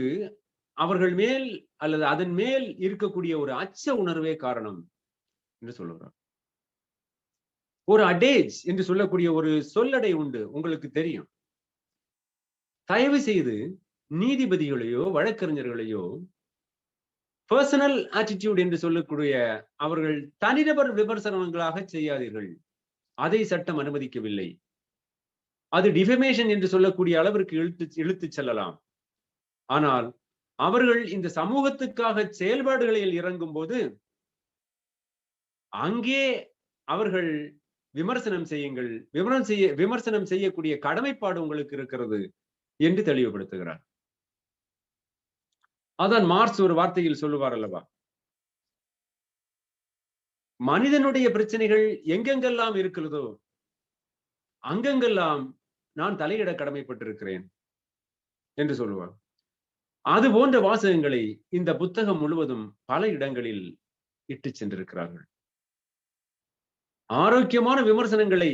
அவர்கள் மேல் அல்லது அதன் மேல் இருக்கக்கூடிய ஒரு அச்ச உணர்வே காரணம் என்று சொல்லுகிறார். ஒரு அடேஜ் என்று சொல்லக்கூடிய ஒரு சொல்லடை உண்டு, உங்களுக்கு தெரியும். தயவு செய்து நீதிபதிகளையோ வழக்கறிஞர்களையோ பர்சனல் ஆட்டிடியூட் என்று சொல்லக்கூடிய அவர்கள் தனிநபர் விமர்சனங்களாக செய்யாதீர்கள். அதை சட்டம் அனுமதிக்கவில்லை. அது டிஃபமேஷன் என்று சொல்லக்கூடிய அளவிற்கு இழுத்து செல்லலாம். ஆனால் அவர்கள் இந்த சமூகத்துக்காக செயல்பாடுகளில் இறங்கும் போது அங்கே அவர்கள் விமர்சனம் செய்யுங்கள், விமர்சனம் செய்யக்கூடிய கடமைப்பாடு உங்களுக்கு இருக்கிறது என்று தெளிவுபடுத்துகிறார். அதான் மார்க்ஸ் ஒரு வார்த்தையில் சொல்லுவார் அல்லவா, மனிதனுடைய பிரச்சனைகள் எங்கெங்கெல்லாம் இருக்கிறதோ அங்கெங்கெல்லாம் நான் தலையிட கடமைப்பட்டிருக்கிறேன் என்று சொல்லுவார். அது போன்ற வாசகங்களை இந்த புத்தகம் முழுவதும் பல இடங்களில் இட்டு சென்றிருக்கிறார்கள். ஆரோக்கியமான விமர்சனங்களை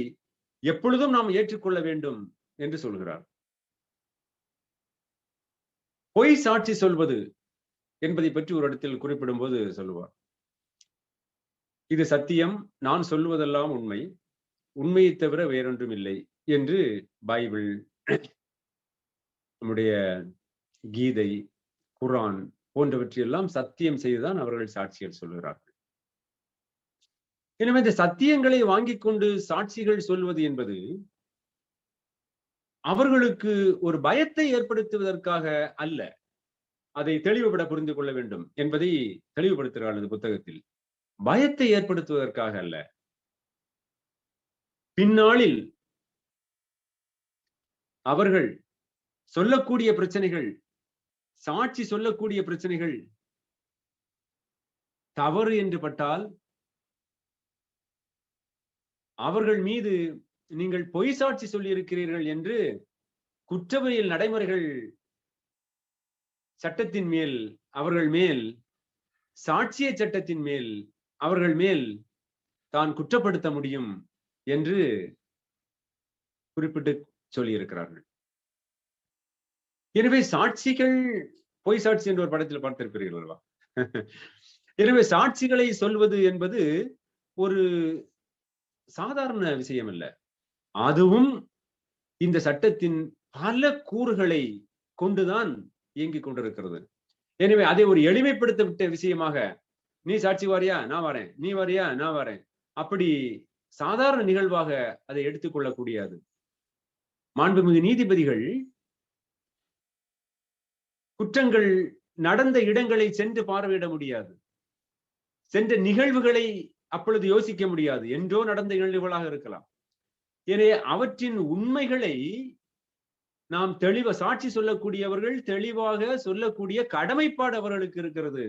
எப்பொழுதும் நாம் ஏற்றுக்கொள்ள வேண்டும் என்று சொல்கிறார். பொய் சாட்சி சொல்வது என்பதை பற்றி ஒரு இடத்தில் குறிப்பிடும் போது சொல்லுவார், இது சத்தியம், நான் சொல்லுவதெல்லாம் உண்மை, உண்மையை தவிர வேறொன்றும் இல்லை என்று பைபிள், நம்முடைய கீதை, குரான் போன்றவற்றையெல்லாம் சத்தியம் செய்துதான் அவர்கள் சாட்சிகள் சொல்கிறார்கள். எனவே இந்த சத்தியங்களை வாங்கிக் கொண்டு சாட்சிகள் சொல்வது என்பது அவர்களுக்கு ஒரு பயத்தை ஏற்படுத்துவதற்காக அல்ல. அதை தெளிவுபட புரிந்து கொள்ள வேண்டும் என்பதை தெளிவுபடுத்துகிறார் இந்த புத்தகத்தில். பயத்தை ஏற்படுத்துவதற்காக அல்ல. பின்னாளில் அவர்கள் சொல்லக்கூடிய பிரச்சனைகள், சாட்சி சொல்லக்கூடிய பிரச்சனைகள் தவறு என்று பட்டால் அவர்கள் மீது நீங்கள் பொய் சாட்சி சொல்லி இருக்கிறீர்கள் என்று குற்றவியல் நடைமுறைகள் சட்டத்தின் மேல், அவர்கள் மேல், சாட்சிய சட்டத்தின் மேல் அவர்கள் மேல் தான் குற்றப்படுத்த முடியும் என்று குறிப்பிட்டு சொல்லியிருக்கிறார்கள். எனவே சாட்சிகள், பொய் சாட்சி என்ற ஒரு படத்தில் பார்த்திருக்கிறீர்கள் அல்லவா? எனவே சாட்சிகளை சொல்வது என்பது ஒரு சாதாரண விஷயம் அல்ல. அதுவும் இந்த சட்டத்தின் பல கூறுகளை கொண்டுதான் இயங்கிக் கொண்டிருக்கிறது. எனவே அதை ஒரு எளிமைப்படுத்தப்பட்ட விஷயமாக, நீ சாட்சி வாரியா நான் வரேன், நீ வாரியா நான் வரேன், அப்படி சாதாரண நிகழ்வாக அதை எடுத்துக்கொள்ளக்கூடியது. மாண்புமிகு நீதிபதிகள் குற்றங்கள் நடந்த இடங்களை சென்று பார்வையிட முடியாது, சென்ற நிகழ்வுகளை அப்பொழுது யோசிக்க முடியாது, என்றோ நடந்த நிகழ்வுகளாக இருக்கலாம். எனவே அவற்றின் உண்மைகளை நாம் சாட்சி சொல்லக்கூடியவர்கள் தெளிவாக சொல்லக்கூடிய கடமைப்பாடு அவர்களுக்கு இருக்கிறது.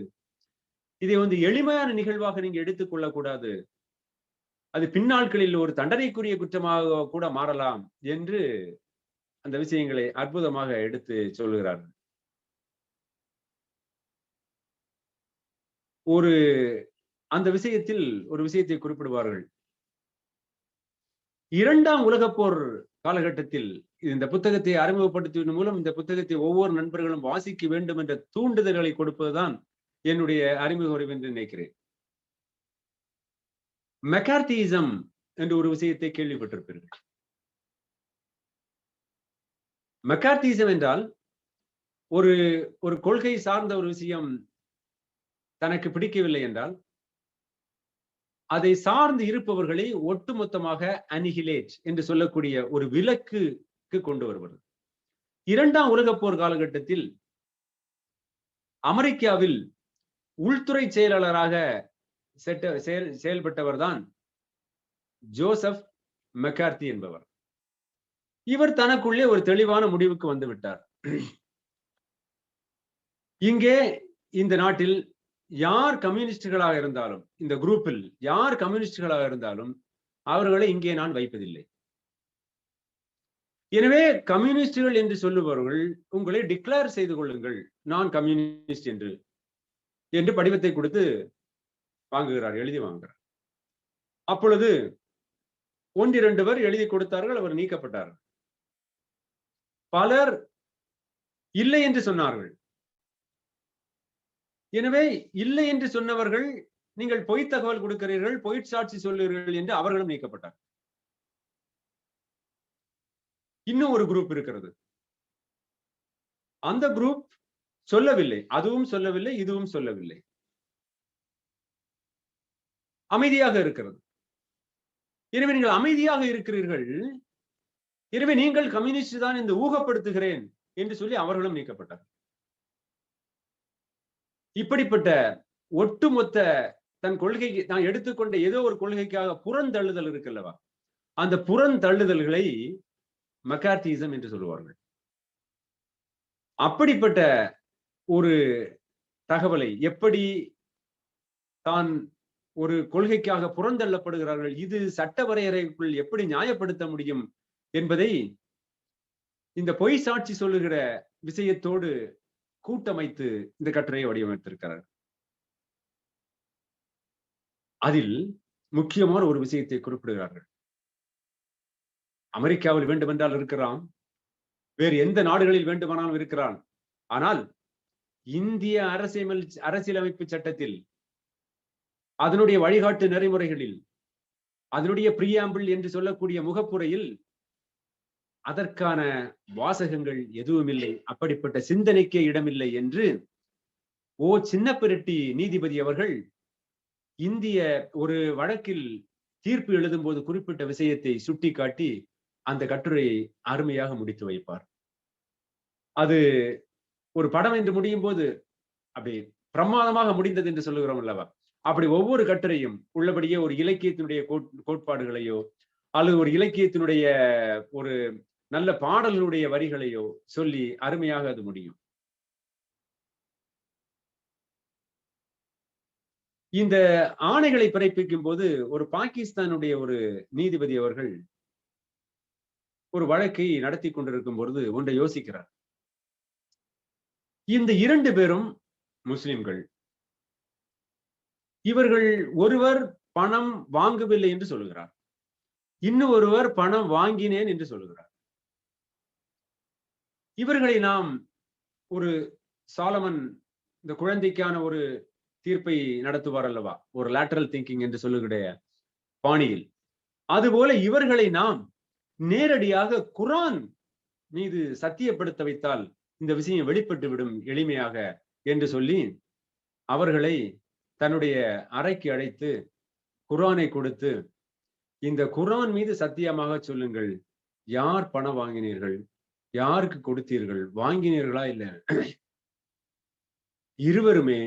இதை எளிமையான நிகழ்வாக நீங்க எடுத்துக்கொள்ளக்கூடாது. அது பின்னாட்களில் ஒரு தண்டனைக்குரிய குற்றமாக கூட மாறலாம் என்று அந்த விஷயங்களை அற்புதமாக எடுத்து சொல்லுகிறார்கள். அந்த விஷயத்தில் ஒரு விஷயத்தை குறிப்பிடுவார்கள். இரண்டாம் உலகப் போர் காலகட்டத்தில் இந்த புத்தகத்தை அறிமுகப்படுத்துவதன் மூலம் இந்த புத்தகத்தை ஒவ்வொரு நண்பர்களும் வாசிக்க வேண்டும் என்ற தூண்டுதல்களை கொடுப்பதுதான் என்னுடைய அறிமுக உரை என்று நினைக்கிறேன். மெக்கார்த்தியிசம் என்ற ஒரு விஷயத்தை கேள்விப்பட்டிருப்பீர்கள். மெக்கார்த்தியிசம் என்றால் ஒரு ஒரு கொள்கை சார்ந்த ஒரு விஷயம் தனக்கு பிடிக்கவில்லை என்றால் அதை சார்ந்து இருப்பவர்களை ஒட்டுமொத்தமாக அனிஹிலேட் என்று சொல்லக்கூடிய ஒரு விலக்குக்கு கொண்டு வருவது. இரண்டாம் உலகப் போர் காலகட்டத்தில் அமெரிக்காவில் உள்துறை செயலாளராக செயல்பட்டவர் தான் ஜோசப் மெக்கார்த்தி என்பவர். இவர் தனக்குள்ளே ஒரு தெளிவான முடிவுக்கு வந்து விட்டார். இங்கே இந்த நாட்டில் யார் கம்யூனிஸ்டுகளாக இருந்தாலும், இந்த குரூப்பில் யார் கம்யூனிஸ்டுகளாக இருந்தாலும் அவர்களை இங்கே நான் வைப்பதில்லை. எனவே கம்யூனிஸ்டுகள் என்று சொல்லுபவர்கள் உங்களை டிக்ளேர் செய்து கொள்ளுங்கள், நான் கம்யூனிஸ்ட் என்று படிவத்தை கொடுத்து வாங்குகிறார், எழுதி வாங்குகிறார். அப்பொழுது ஒன்றிரண்டு பேர் எழுதி கொடுத்தார்கள், அவர் நீக்கப்பட்டார். பலர் இல்லை என்று சொன்னார்கள். எனவே இல்லை என்று சொன்னவர்கள் நீங்கள் பொய் தகவல் கொடுக்கிறீர்கள், பொய் சாட்சி சொல்லுகிறீர்கள் என்று அவர்களும் நீக்கப்பட்டார். இன்னும் ஒரு குரூப் இருக்கிறது. அந்த குரூப் சொல்லவில்லை, அதுவும் சொல்லவில்லை, இதுவும் சொல்லவில்லை, அமைதியாக இருக்கிறது. எனவே நீங்கள் அமைதியாக இருக்கிறீர்கள், எனவே நீங்கள் கம்யூனிஸ்ட் தான் என்று ஊகப்படுத்துகிறேன் என்று சொல்லி அவர்களும் நீக்கப்பட்டார். இப்படிப்பட்ட ஒட்டுமொத்த தன் கொள்கைக்கு நான் எடுத்துக்கொண்ட ஏதோ ஒரு கொள்கைக்காக புறந்தள்ளுதல் இருக்குல்லவா, அந்த புறந்தள்ளுதல்களை மெக்கார்த்தியிசம் என்று சொல்லுவார்கள். அப்படிப்பட்ட ஒரு தகவலை எப்படி தான் ஒரு கொள்கைக்காக புறந்தள்ளப்படுகிறார்கள், இது சட்ட வரையறைக்குள் எப்படி நியாயப்படுத்த முடியும் என்பதை இந்த பொய் சாட்சி சொல்லுகிற விஷயத்தோடு கூட்டமைத்து இந்த கட்டுரையை வடிவமைத்திருக்கிறார். அதில் முக்கியமான ஒரு விஷயத்தை குறிப்பிடுகிறார்கள். அமெரிக்காவில் வேண்டுமென்றால் இருக்கிறான், வேறு எந்த நாடுகளில் வேண்டுமானாலும் இருக்கிறான், ஆனால் இந்திய அரசியலமைப்பு சட்டத்தில் அதனுடைய வழிகாட்டு நெறிமுறைகளில் அதனுடைய பிரியாம்பிள் என்று சொல்லக்கூடிய முகப்புரையில் அதற்கான வாசகங்கள் எதுவும் இல்லை, அப்படிப்பட்ட சிந்தனைக்கே இடமில்லை என்று சின்னப்பரெட்டி நீதிபதி அவர்கள் இந்திய ஒரு வழக்கில் தீர்ப்பு எழுதும் போது குறிப்பிட்ட விஷயத்தை சுட்டிக்காட்டி அந்த கட்டுரையை அருமையாக முடித்து வைப்பார். அது ஒரு படம் என்று முடியும் போது அப்படி பிரமாதமாக முடிந்தது என்று சொல்லுகிறோம் அல்லவா, அப்படி ஒவ்வொரு கட்டுரையும் உள்ளபடியே ஒரு இலக்கியத்தினுடைய கோட்பாடுகளையோ அல்லது ஒரு இலக்கியத்தினுடைய ஒரு நல்ல பாடல்களுடைய வரிகளையோ சொல்லி அருமையாக அது முடியும். இந்த ஆணைகளை பிறப்பிக்கும் போது ஒரு பாகிஸ்தானுடைய ஒரு நீதிபதி அவர்கள் ஒரு வழக்கை நடத்தி கொண்டிருக்கும் பொழுது ஒன்றை யோசிக்கிறார். இந்த இரண்டு பேரும் முஸ்லிம்கள், இவர்கள் ஒருவர் பணம் வாங்கவில்லை என்று சொல்லுகிறார், இன்னும் ஒருவர் பணம் வாங்கினேன் என்று சொல்லுகிறார். இவர்களை நாம் ஒரு சாலமன் இந்த குழந்தைக்கான ஒரு தீர்ப்பை நடத்துவார் அல்லவா, ஒரு லேட்டரல் திங்கிங் என்று சொல்லுகிற பாணியில், அதுபோல இவர்களை நாம் நேரடியாக குர்ஆன் மீது சத்தியப்படுத்த வைத்தால் இந்த விஷயம் வெளிப்பட்டு விடும் எளிமையாக என்று சொல்லி அவர்களை தன்னுடைய அறைக்கு அழைத்து குர்ஆனை கொடுத்து, இந்த குர்ஆன் மீது சத்தியமாக சொல்லுங்கள், யார் பணம் வாங்கினீர்கள், யாருக்கு கொடுத்தீர்கள், வாங்கினீர்களா இல்ல? இருவருமே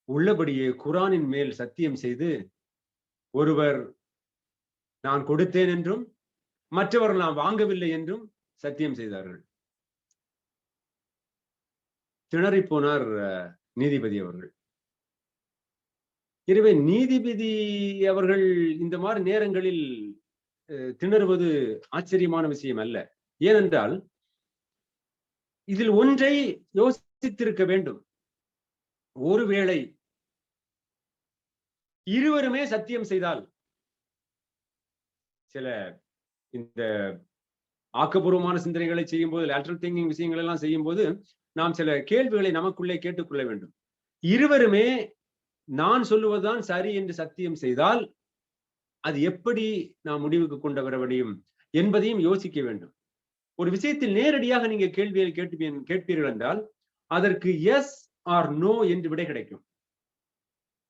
உள்ளபடியே குர்ஆனின் மேல் சத்தியம் செய்து, ஒருவர் நான் கொடுத்தேன் என்றும் மற்றவர் நான் வாங்கவில்லை என்றும் சத்தியம் செய்தார்கள். திணறி போனார் நீதிபதி அவர்கள். எனவே நீதிபதி அவர்கள் இந்த மாதிரி நேரங்களில் திணறுவது ஆச்சரியமான விஷயம் அல்ல. ஏனென்றால் இதில் ஒன்றை யோசித்திருக்க வேண்டும், ஒருவேளை இருவருமே சத்தியம் செய்தால் சில இந்த ஆக்கப்பூர்வமான சிந்தனைகளை செய்யும் போது, லேட்டரல் திங்கிங் விஷயங்கள் எல்லாம் செய்யும் போது நாம் சில கேள்விகளை நமக்குள்ளே கேட்டுக்கொள்ள வேண்டும். இருவருமே நான் சொல்லுவதுதான் சரி என்று சத்தியம் செய்தால் அது எப்படி நாம் முடிவுக்கு கொண்டு வர முடியும் என்பதையும் யோசிக்க வேண்டும். ஒரு விஷயத்தில் நேரடியாக நீங்க கேள்வியை கேட்பீர்கள் என்றால் அதற்கு எஸ் ஆர் நோ என்று விடை கிடைக்கும்.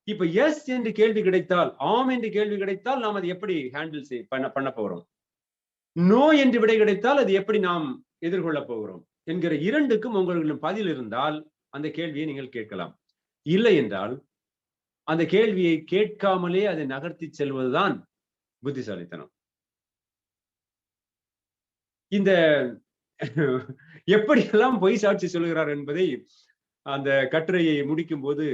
இப்ப எஸ் என்று கேள்வி கிடைத்தால், ஆம் என்று கேள்வி கிடைத்தால் நாம் அதை எப்படி ஹேண்டில் பண்ண போகிறோம், நோ என்று விடை கிடைத்தால் அது எப்படி நாம் எதிர்கொள்ள போகிறோம் என்கிற இரண்டுக்கும் உங்களிடம் பதில் இருந்தால் அந்த கேள்வியை நீங்கள் கேட்கலாம். இல்லை என்றால் அந்த கேள்வியை கேட்காமலே அதை நகர்த்தி செல்வதுதான் புத்திசாலித்தனம். இந்த எப்படியெல்லாம் பொய் சாட்சி சொல்கிறார் என்பதை அந்த கட்டுரையை முடிக்கும் போது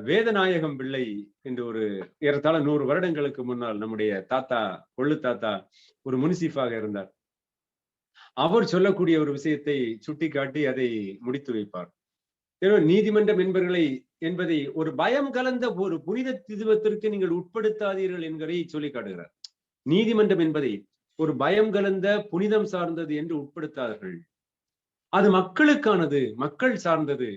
வேதநாயகம் பிள்ளை என்று ஒரு ஏறத்தாழ 100 வருடங்களுக்கு முன்னால் நம்முடைய தாத்தா, கொள்ளு தாத்தா ஒரு முனிசிஃபாக இருந்தார். அவர் சொல்லக்கூடிய ஒரு விஷயத்தை சுட்டிக்காட்டி அதை முடித்து வைப்பார். நீதிமன்றம் என்பதை ஒரு பயம் கலந்த ஒரு புனித திதுவத்திற்கு நீங்கள் உட்படுத்தாதீர்கள் என்கிறதை சொல்லி காட்டுகிறார். நீதிமன்றம் என்பதை ஒரு பயம் கலந்த புனிதம் சார்ந்தது என்று உட்படுத்தார்கள். அது மக்களுக்கானது, மக்கள் சார்ந்தது.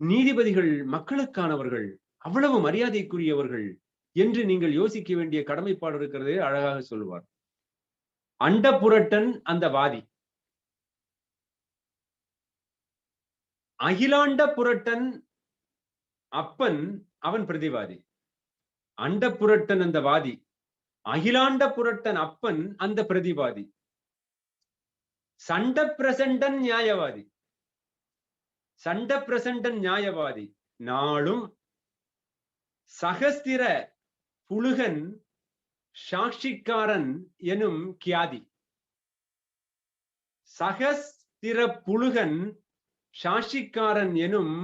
நீதிபதிகள் மக்களுக்கானவர்கள், அவ்வளவு மரியாதைக்குரியவர்கள் என்று நீங்கள் யோசிக்க வேண்டிய கடமைப்பாடு இருக்கிறதே அழகாக சொல்லுவார். அண்டப்புரட்டன் அந்த வாதி, அகிலாண்ட புரட்டன் அப்பன் அவன் பிரதிவாதி. அண்டப்புரட்டன் அந்த வாதி, அகிலாண்ட புரட்டன் அப்பன் அந்த பிரதிவாதி. சண்ட பிரசண்டன் நியாயவாதி, சண்ட பிரசண்டன் நியாயவாதி நாளும் சகஸ்திர புலுகன் சாட்சிக்காரன் எனும் கியாதி. சகஸ்திர புலுகன் சாட்சிக்காரன் எனும்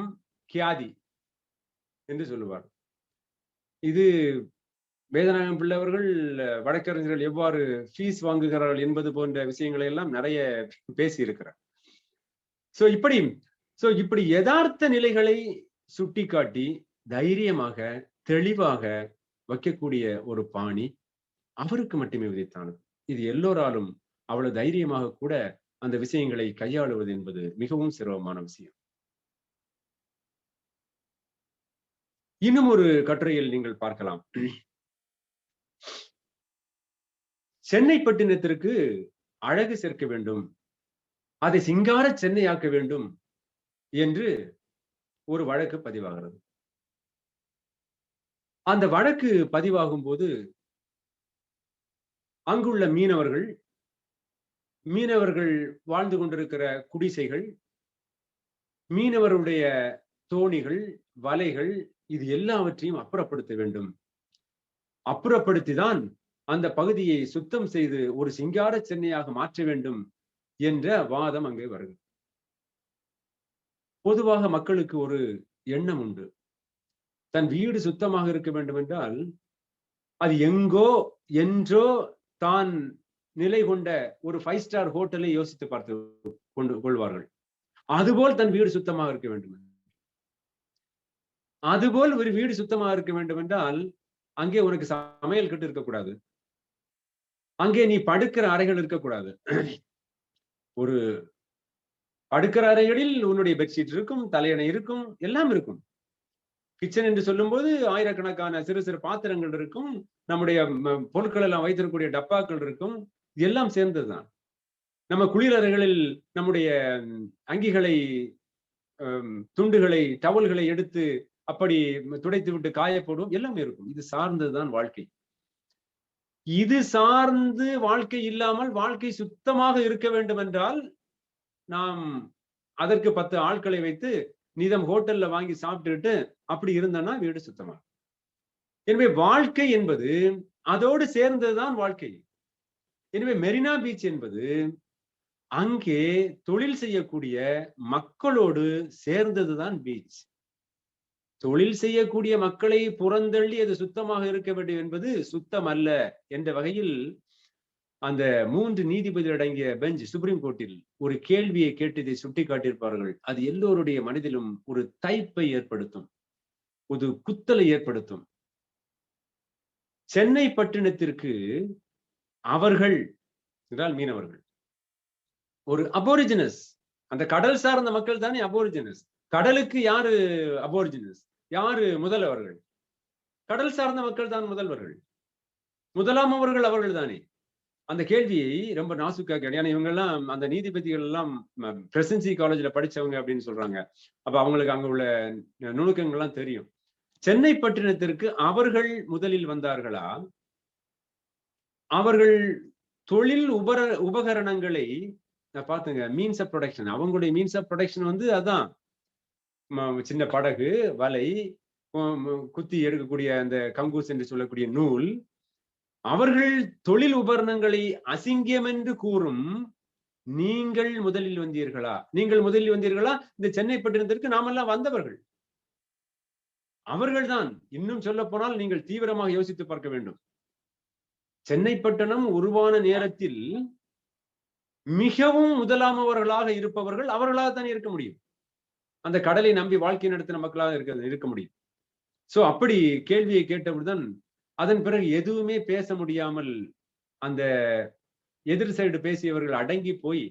கியாதி என்று சொல்லுவார். இது வேதநாயகம் பிள்ளை அவர்கள் வழக்கறிஞர்கள் எவ்வாறு ஃபீஸ் வாங்குகிறார்கள் என்பது போன்ற விஷயங்களை எல்லாம் நிறைய பேசி இருக்கிறார். இப்படி யதார்த்த நிலைகளை சுட்டிக்காட்டி தைரியமாக தெளிவாக வைக்கக்கூடிய ஒரு பாணி அவருக்கு மட்டுமே விதித்தானது. இது எல்லோராலும் அவ்வளவு தைரியமாக கூட அந்த விஷயங்களை கையாளுவது என்பது மிகவும் சிரமமான விஷயம். இன்னும் ஒரு கட்டுரையில் நீங்கள் பார்க்கலாம். சென்னை பட்டினத்திற்கு அழகு சேர்க்க வேண்டும், அதை சிங்கார சென்னையாக்க வேண்டும் என்று ஒரு வழக்கு பதிவாகிறது. அந்த வழக்கு பதிவாகும் போது அங்குள்ள மீனவர்கள் வாழ்ந்து கொண்டிருக்கிற குடிசைகள், மீனவருடைய தோணிகள், வலைகள், இது எல்லாவற்றையும் அப்புறப்படுத்த வேண்டும். அப்புறப்படுத்திதான் அந்த பகுதியை சுத்தம் செய்து ஒரு சிங்கார சென்னையாக மாற்ற வேண்டும் என்ற வாதம் அங்கே வருகிறது. பொதுவாக மக்களுக்கு ஒரு எண்ணம் உண்டு, தன் வீடு சுத்தமாக இருக்க வேண்டும் என்றால் அது எங்கோ என்றோ தான் நிலை கொண்ட ஒரு 5 ஸ்டார் ஹோட்டலை யோசித்து பார்த்து கொள்வார்கள். அதுபோல் தன் வீடு சுத்தமாக இருக்க வேண்டும். அதுபோல் ஒரு வீடு சுத்தமாக இருக்க வேண்டும் என்றால் அங்கே உனக்கு சமையல் கட்டு இருக்கக்கூடாது, அங்கே நீ படுக்கிற அறைகள் இருக்கக்கூடாது. ஒரு படுக்கிற அறைகளில் உன்னுடைய பெட்ஷீட் இருக்கும், தலையணை இருக்கும், எல்லாம் இருக்கும். கிச்சன் என்று சொல்லும் போது ஆயிரக்கணக்கான சிறு சிறு பாத்திரங்கள் இருக்கும், நம்முடைய பொருட்கள் எல்லாம் வைத்திருக்கக்கூடிய டப்பாக்கள் இருக்கும், எல்லாம் சேர்ந்ததுதான். நம்ம குளிரறைகளில் நம்முடைய அங்கிகளை, துண்டுகளை, டவல்களை எடுத்து அப்படி துடைத்து விட்டு காய போடுவோம், எல்லாமே இருக்கும். இது சார்ந்ததுதான் வாழ்க்கை. இது சார்ந்து வாழ்க்கை இல்லாமல் வாழ்க்கை சுத்தமாக இருக்க வேண்டும் என்றால் நாம் அதற்கு 10 ஆட்களை வைத்து நீதம் ஹோட்டல்ல வாங்கி சாப்பிட்டுட்டு அப்படி இருந்தோம்னா வீடு சுத்தமா. எனவே வாழ்க்கை என்பது அதோடு சேர்ந்ததுதான் வாழ்க்கை. எனவே மெரினா பீச் என்பது அங்கே தொழில் செய்யக்கூடிய மக்களோடு சேர்ந்ததுதான் பீச். தொழில் செய்யக்கூடிய மக்களை புறந்தள்ளி அது சுத்தமாக இருக்க வேண்டும் என்பது சுத்தம் அல்ல என்ற வகையில் அந்த 3 நீதிபதிகள் அடங்கிய பெஞ்ச் சுப்ரீம் கோர்ட்டில் ஒரு கேள்வியை கேட்டு இதை சுட்டி காட்டியிருப்பார்கள். அது எல்லோருடைய மனதிலும் ஒரு தைப்பை ஏற்படுத்தும், ஒரு குத்தலை ஏற்படுத்தும். சென்னை பட்டணத்திற்கு அவர்கள் என்றால் மீனவர்கள். ஒரு அபோரிஜினஸ், அந்த கடல் சார்ந்த மக்கள் தானே அபோரிஜினஸ். கடலுக்கு யாரு அபோரிஜினஸ்? யாரு முதல்வர்கள்? கடல் சார்ந்த மக்கள் தான் முதல்வர்கள். முதலாம் அவர்கள் அவர்கள் தானே. அந்த கேள்வியை ரொம்ப நாசுக்கா கேட்டு, ஏன்னா இவங்க எல்லாம் அந்த நீதிபதிகள் எல்லாம் பிரசிடென்சி காலேஜ்ல படிச்சவங்க அப்படின்னு சொல்றாங்க. அப்ப அவங்களுக்கு அங்க உள்ள நுணுக்கங்கள் எல்லாம் தெரியும். சென்னை பட்டினத்திற்கு அவர்கள் முதலில் வந்தார்களா? அவர்கள் தொழில் உபகரணங்களை பாத்துங்க, மீன்ஸ் ஆஃப் ப்ரொடக்ஷன், அவங்களுடைய மீன்ஸ் ஆஃப் ப்ரொடக்ஷன் வந்து அதான் சின்ன படகு, வலை, குத்தி எடுக்கக்கூடிய அந்த கங்கூஸ் என்று சொல்லக்கூடிய நூல். அவர்கள் தொழில் உபகரணங்களை அசிங்கம் என்று கூறும் நீங்கள் முதலில் வந்தீர்களா? நீங்கள் முதலில் வந்தீர்களா? இந்த சென்னை பட்டினத்திற்கு நாமெல்லாம் வந்தவர்கள் அவர்கள்தான். இன்னும் சொல்ல போனால் நீங்கள் தீவிரமாக யோசித்து பார்க்க வேண்டும். சென்னை பட்டணம் உருவான நேரத்தில் மிகவும் முதலாமவர்களாக இருப்பவர்கள் அவர்களாகத்தான் இருக்க முடியும். அந்த கடலை நம்பி வாழ்க்கை நடத்தின மக்களாக இருக்க முடியும். சோ அப்படி கேள்வியை கேட்டவுடன் அதன் பிறகு எதுவுமே பேச முடியாமல் அந்த எதிர் சைடு பேசியவர்கள் அடங்கி போய்,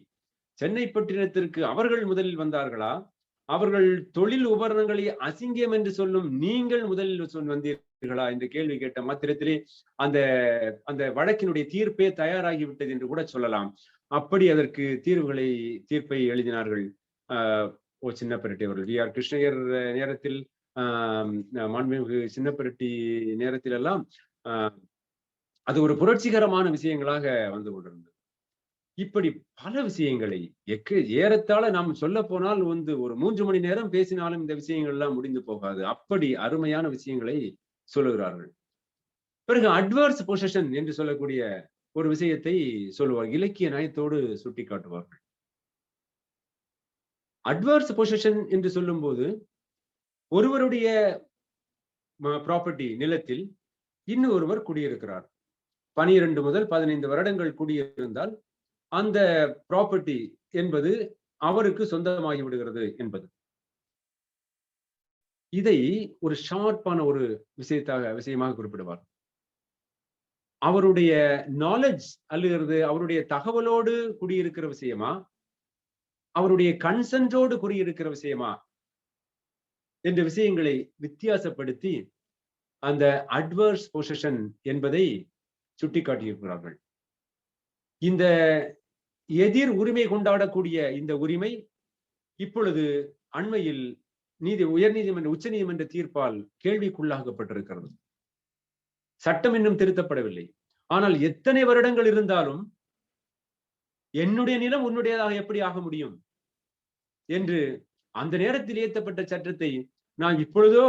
சென்னை பட்டினத்திற்கு அவர்கள் முதலில் வந்தார்களா? அவர்கள் தொழில் உபகரணங்களை அசிங்கம் என்று சொல்லும் நீங்கள் முதலில் வந்தீர்களா என்று கேள்வி கேட்ட மாத்திரத்திலே அந்த அந்த வழக்கினுடைய தீர்ப்பே தயாராகிவிட்டது என்று கூட சொல்லலாம். அப்படி அதற்கு தீர்ப்பை எழுதினார்கள் சின்னப்பரெட்டி அவர்கள். வி.ஆர். கிருஷ்ணய்யர் நேரத்தில், மாண்புமிகு சின்னப்பரெட்டி நேரத்தில் எல்லாம் அது ஒரு புரட்சிகரமான விஷயங்களாக வந்து கொண்டிருந்தது. இப்படி பல விஷயங்களை ஏறத்தாழ நாம் சொல்ல போனால் வந்து ஒரு 3 மணி நேரம் பேசினாலும் இந்த விஷயங்கள் எல்லாம் முடிந்து போகாது. அப்படி அருமையான விஷயங்களை சொல்லுகிறார்கள். பிறகு அட்வர்ஸ் பொசிஷன் என்று சொல்லக்கூடிய ஒரு விஷயத்தை சொல்லுவார், இலக்கிய நயத்தோடு சுட்டி காட்டுவார்கள். அட்வர்ஸ் பொசிஷன் என்று சொல்லும் போது, ஒருவருடைய ப்ராப்பர்ட்டி நிலத்தில் இன்னொருவர் குடியிருக்கிறார். 12 முதல் 15 வருடங்கள் குடியிருந்தால் அந்த ப்ராப்பர்ட்டி என்பது அவருக்கு சொந்தமாகி விடுகிறது என்பது. இதை ஒரு ஷார்ப்பான ஒரு விஷயமாக குறிப்பிடுவார். அவருடைய நாலேஜ் அல்லது அவருடைய தகவலோடு குடியிருக்கிற விஷயமா, அவருடைய கன்சென்டோடு குடியிருக்கிற விஷயமா என்ற விஷயங்களை வித்தியாசப்படுத்தி அந்த அட்வர்ஸ் பொசிஷன் என்பதை சுட்டிக்காட்டியிருக்கிறார்கள். இந்த எதிர் உரிமை கொண்டாடக்கூடிய இந்த உரிமை இப்பொழுது அண்மையில் உயர்நீதிமன்ற உச்ச நீதிமன்ற தீர்ப்பால் கேள்விக்குள்ளாகப்பட்டிருக்கிறது. சட்டம் இன்னும் திருத்தப்படவில்லை. ஆனால் எத்தனை வருடங்கள் இருந்தாலும் என்னுடைய நிலம் உன்னுடையதாக எப்படி ஆக முடியும் என்று அந்த நேரத்தில் இயற்றப்பட்ட சட்டத்தை நாம் இப்பொழுதோ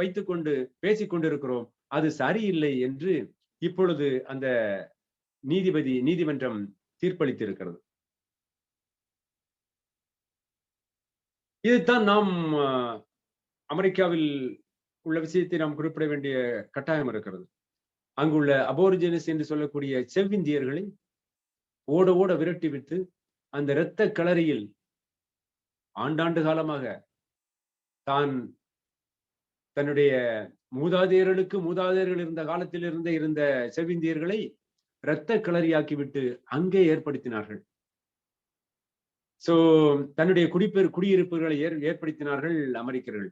வைத்துக் கொண்டு பேசிக் கொண்டிருக்கிறோம். அது சரியில்லை என்று இப்பொழுது அந்த நீதிமன்றம் தீர்ப்பளித்திருக்கிறது. இதுதான் நாம் அமெரிக்காவில் உள்ள விஷயத்தை நாம் குறிப்பிட வேண்டிய கட்டாயம் இருக்கிறது. அங்குள்ள அபோரிஜினஸ் என்று சொல்லக்கூடிய செவ்விந்தியர்களை ஓட ஓட விரட்டி விட்டு அந்த இரத்த களரியில் ஆண்டாண்டு காலமாக தன்னுடைய மூதாதையர்கள் இருந்த காலத்தில் இருந்த செவ்விந்தியர்களை இரத்த கிளறியாக்கிவிட்டு அங்கே ஏற்படுத்தினார்கள். சோ தன்னுடைய குடியிருப்புகளை ஏற்படுத்தினார்கள் அமெரிக்கர்கள்.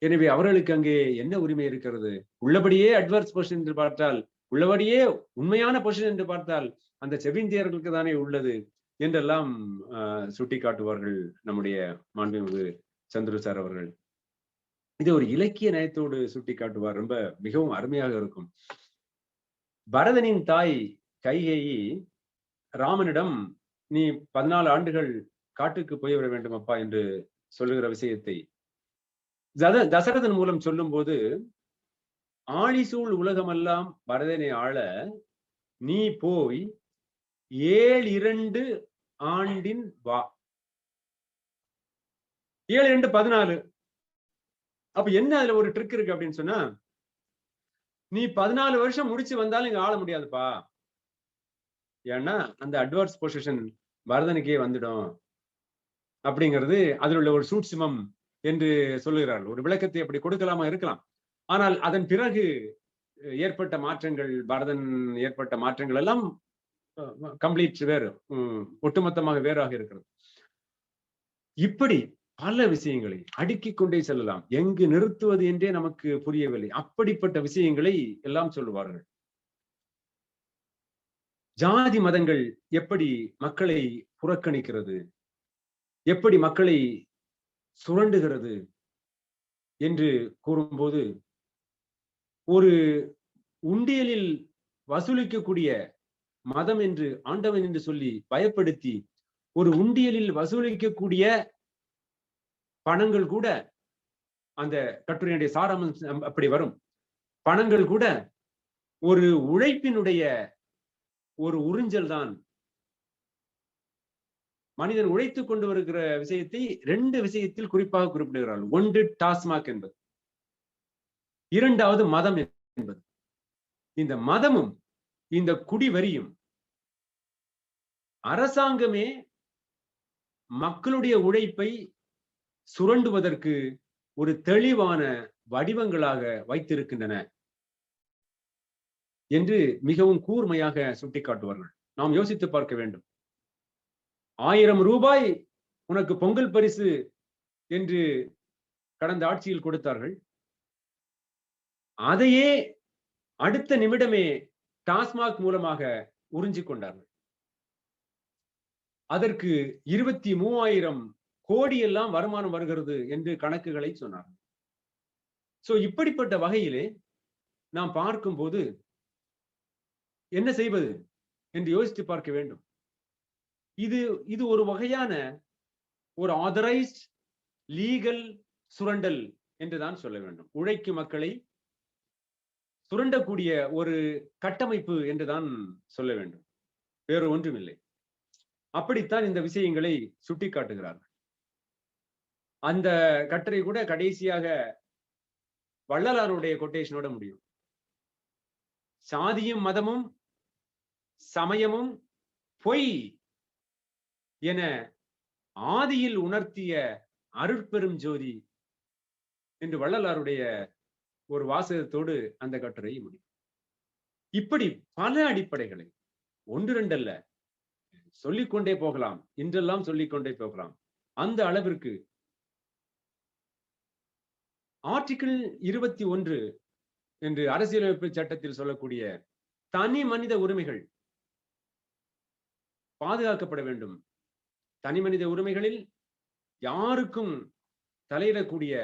எனவே அவர்களுக்கு அங்கே என்ன உரிமை இருக்கிறது? உள்ளபடியே அட்வர்ஸ் பொசிஷன் என்று பார்த்தால், உள்ளபடியே உண்மையான பொசிஷன் என்று பார்த்தால் அந்த செவ்விந்தியர்களுக்கு தானே உள்ளது என்றெல்லாம் சுட்டி காட்டுவார்கள் நம்முடைய மாண்புமிகு சந்துரு சார் அவர்கள். இது ஒரு இலக்கிய நயத்தோடு சுட்டி காட்டுவார். ரொம்ப மிகவும் அருமையாக இருக்கும். பரதனின் தாய் கைகேயி ராமனிடம், நீ 14 ஆண்டுகள் காட்டுக்கு போய்விட வேண்டும் அப்பா என்று சொல்லுகிற விஷயத்தை தசரதன் மூலம் சொல்லும் போது, ஆழிசூழ் உலகமெல்லாம் பரதனை ஆள நீ போய் 7-2 ஆண்டின் வா. 7-2 14. அப்ப என்ன அதுல ஒரு ட்ரிக் இருக்கு அப்படின்னு சொன்னா, நீ 14 வருஷம் முடிச்சு வந்தாலும் இங்க ஆள முடியாதுப்பா. ஏன்னா அந்த அட்வர்ஸ் பொசிஷன் பரதனுக்கே வந்துடும் அப்படிங்கிறது அதில் உள்ள ஒரு சூட்சுமம் என்று சொல்லுகிறார்கள். ஒரு விளக்கத்தை அப்படி கொடுக்கலாமா இருக்கலாம். ஆனால் அதன் பிறகு ஏற்பட்ட மாற்றங்கள், பரதன் ஏற்பட்ட மாற்றங்கள் எல்லாம் கம்ப்ளீட் வேறு, ஒட்டுமொத்தமாக வேறாக இருக்கிறது. இப்படி பல விஷயங்களை அடுக்கிக் கொண்டே செல்லலாம். எங்கு நிறுத்துவது என்றே நமக்கு புரியவில்லை. அப்படிப்பட்ட விஷயங்களை எல்லாம் சொல்லுவார்கள். ஜாதி மதங்கள் எப்படி மக்களை புறக்கணிக்கிறது, எப்படி மக்களை சுரண்டுகிறது என்று கூறும்போது, ஒரு உண்டியலில் வசூலிக்கக்கூடிய மதம் என்று, ஆண்டவன் என்று சொல்லி பயப்படுத்தி, ஒரு உண்டியலில் வசூலிக்கக்கூடிய பணங்கள் கூட, அந்த கட்டுரையினுடைய சாரம் அப்படி வரும், பணங்கள் கூட ஒரு உழைப்பினுடைய ஒரு உறிஞ்சல் தான். மனிதன் உழைத்துக் கொண்டு வருகிற விஷயத்தை 2 விஷயத்தில் குறிப்பாக குறிப்பிடுகிறார்கள். ஒன்று டாஸ்மாக் என்பது, இரண்டாவது மதம் என்பது. இந்த மதமும் இந்த குடிவரியும் அரசாங்கமே மக்களுடைய உழைப்பை சுரண்டுவதற்கு ஒரு தெளிவான வடிவங்களாக வைத்திருக்கின்றன என்று மிகவும் கூர்மையாக சுட்டிக்காட்டுவார்கள். நாம் யோசித்து பார்க்க வேண்டும். 1000 ரூபாய் உனக்கு பொங்கல் பரிசு என்று கடந்த ஆட்சியில் கொடுத்தார்கள். அதையே அடுத்த நிமிடமே டாஸ்மாக் மூலமாக உறிஞ்சிக் கொண்டார்கள். அதற்கு 23,000 கோடி எல்லாம் வருமானம் வருகிறது என்று கணக்குகளை சொன்னார்கள். சோ இப்படிப்பட்ட வகையிலே நாம் பார்க்கும்போது என்ன செய்வது என்று யோசித்து பார்க்க வேண்டும். இது ஒரு வகையான ஒரு ஆதரைஸ்ட் லீகல் சுரண்டல் என்றுதான் சொல்ல வேண்டும். உழைக்கும் மக்களை சுரண்டக்கூடிய ஒரு கட்டமைப்பு என்றுதான் சொல்ல வேண்டும், வேறு ஒன்றுமில்லை. அப்படித்தான் இந்த விஷயங்களை சுட்டிக்காட்டுகிறார்கள். அந்த கட்டுரை கூட கடைசியாக வள்ளலாருடைய கொட்டேஷனோட முடியும். சாதியும் மதமும் சமயமும் பொய் என ஆதியில் உணர்த்திய அருட்பெரும் ஜோதி என்று வள்ளலாருடைய ஒரு வாசகத்தோடு அந்த கட்டுரை முடியும். இப்படி பல அடிப்படைகளை, 1 2 அல்ல, சொல்லிக்கொண்டே போகலாம், இன்றெல்லாம் சொல்லிக்கொண்டே போகலாம். அந்த அளவிற்கு ஆர்டிகிள் 21 என்று அரசியலமைப்பு சட்டத்தில் சொல்லக்கூடிய தனி மனித உரிமைகள் பாதுகாக்கப்பட வேண்டும். தனி மனித உரிமைகளில் யாருக்கும் தலையிடக்கூடிய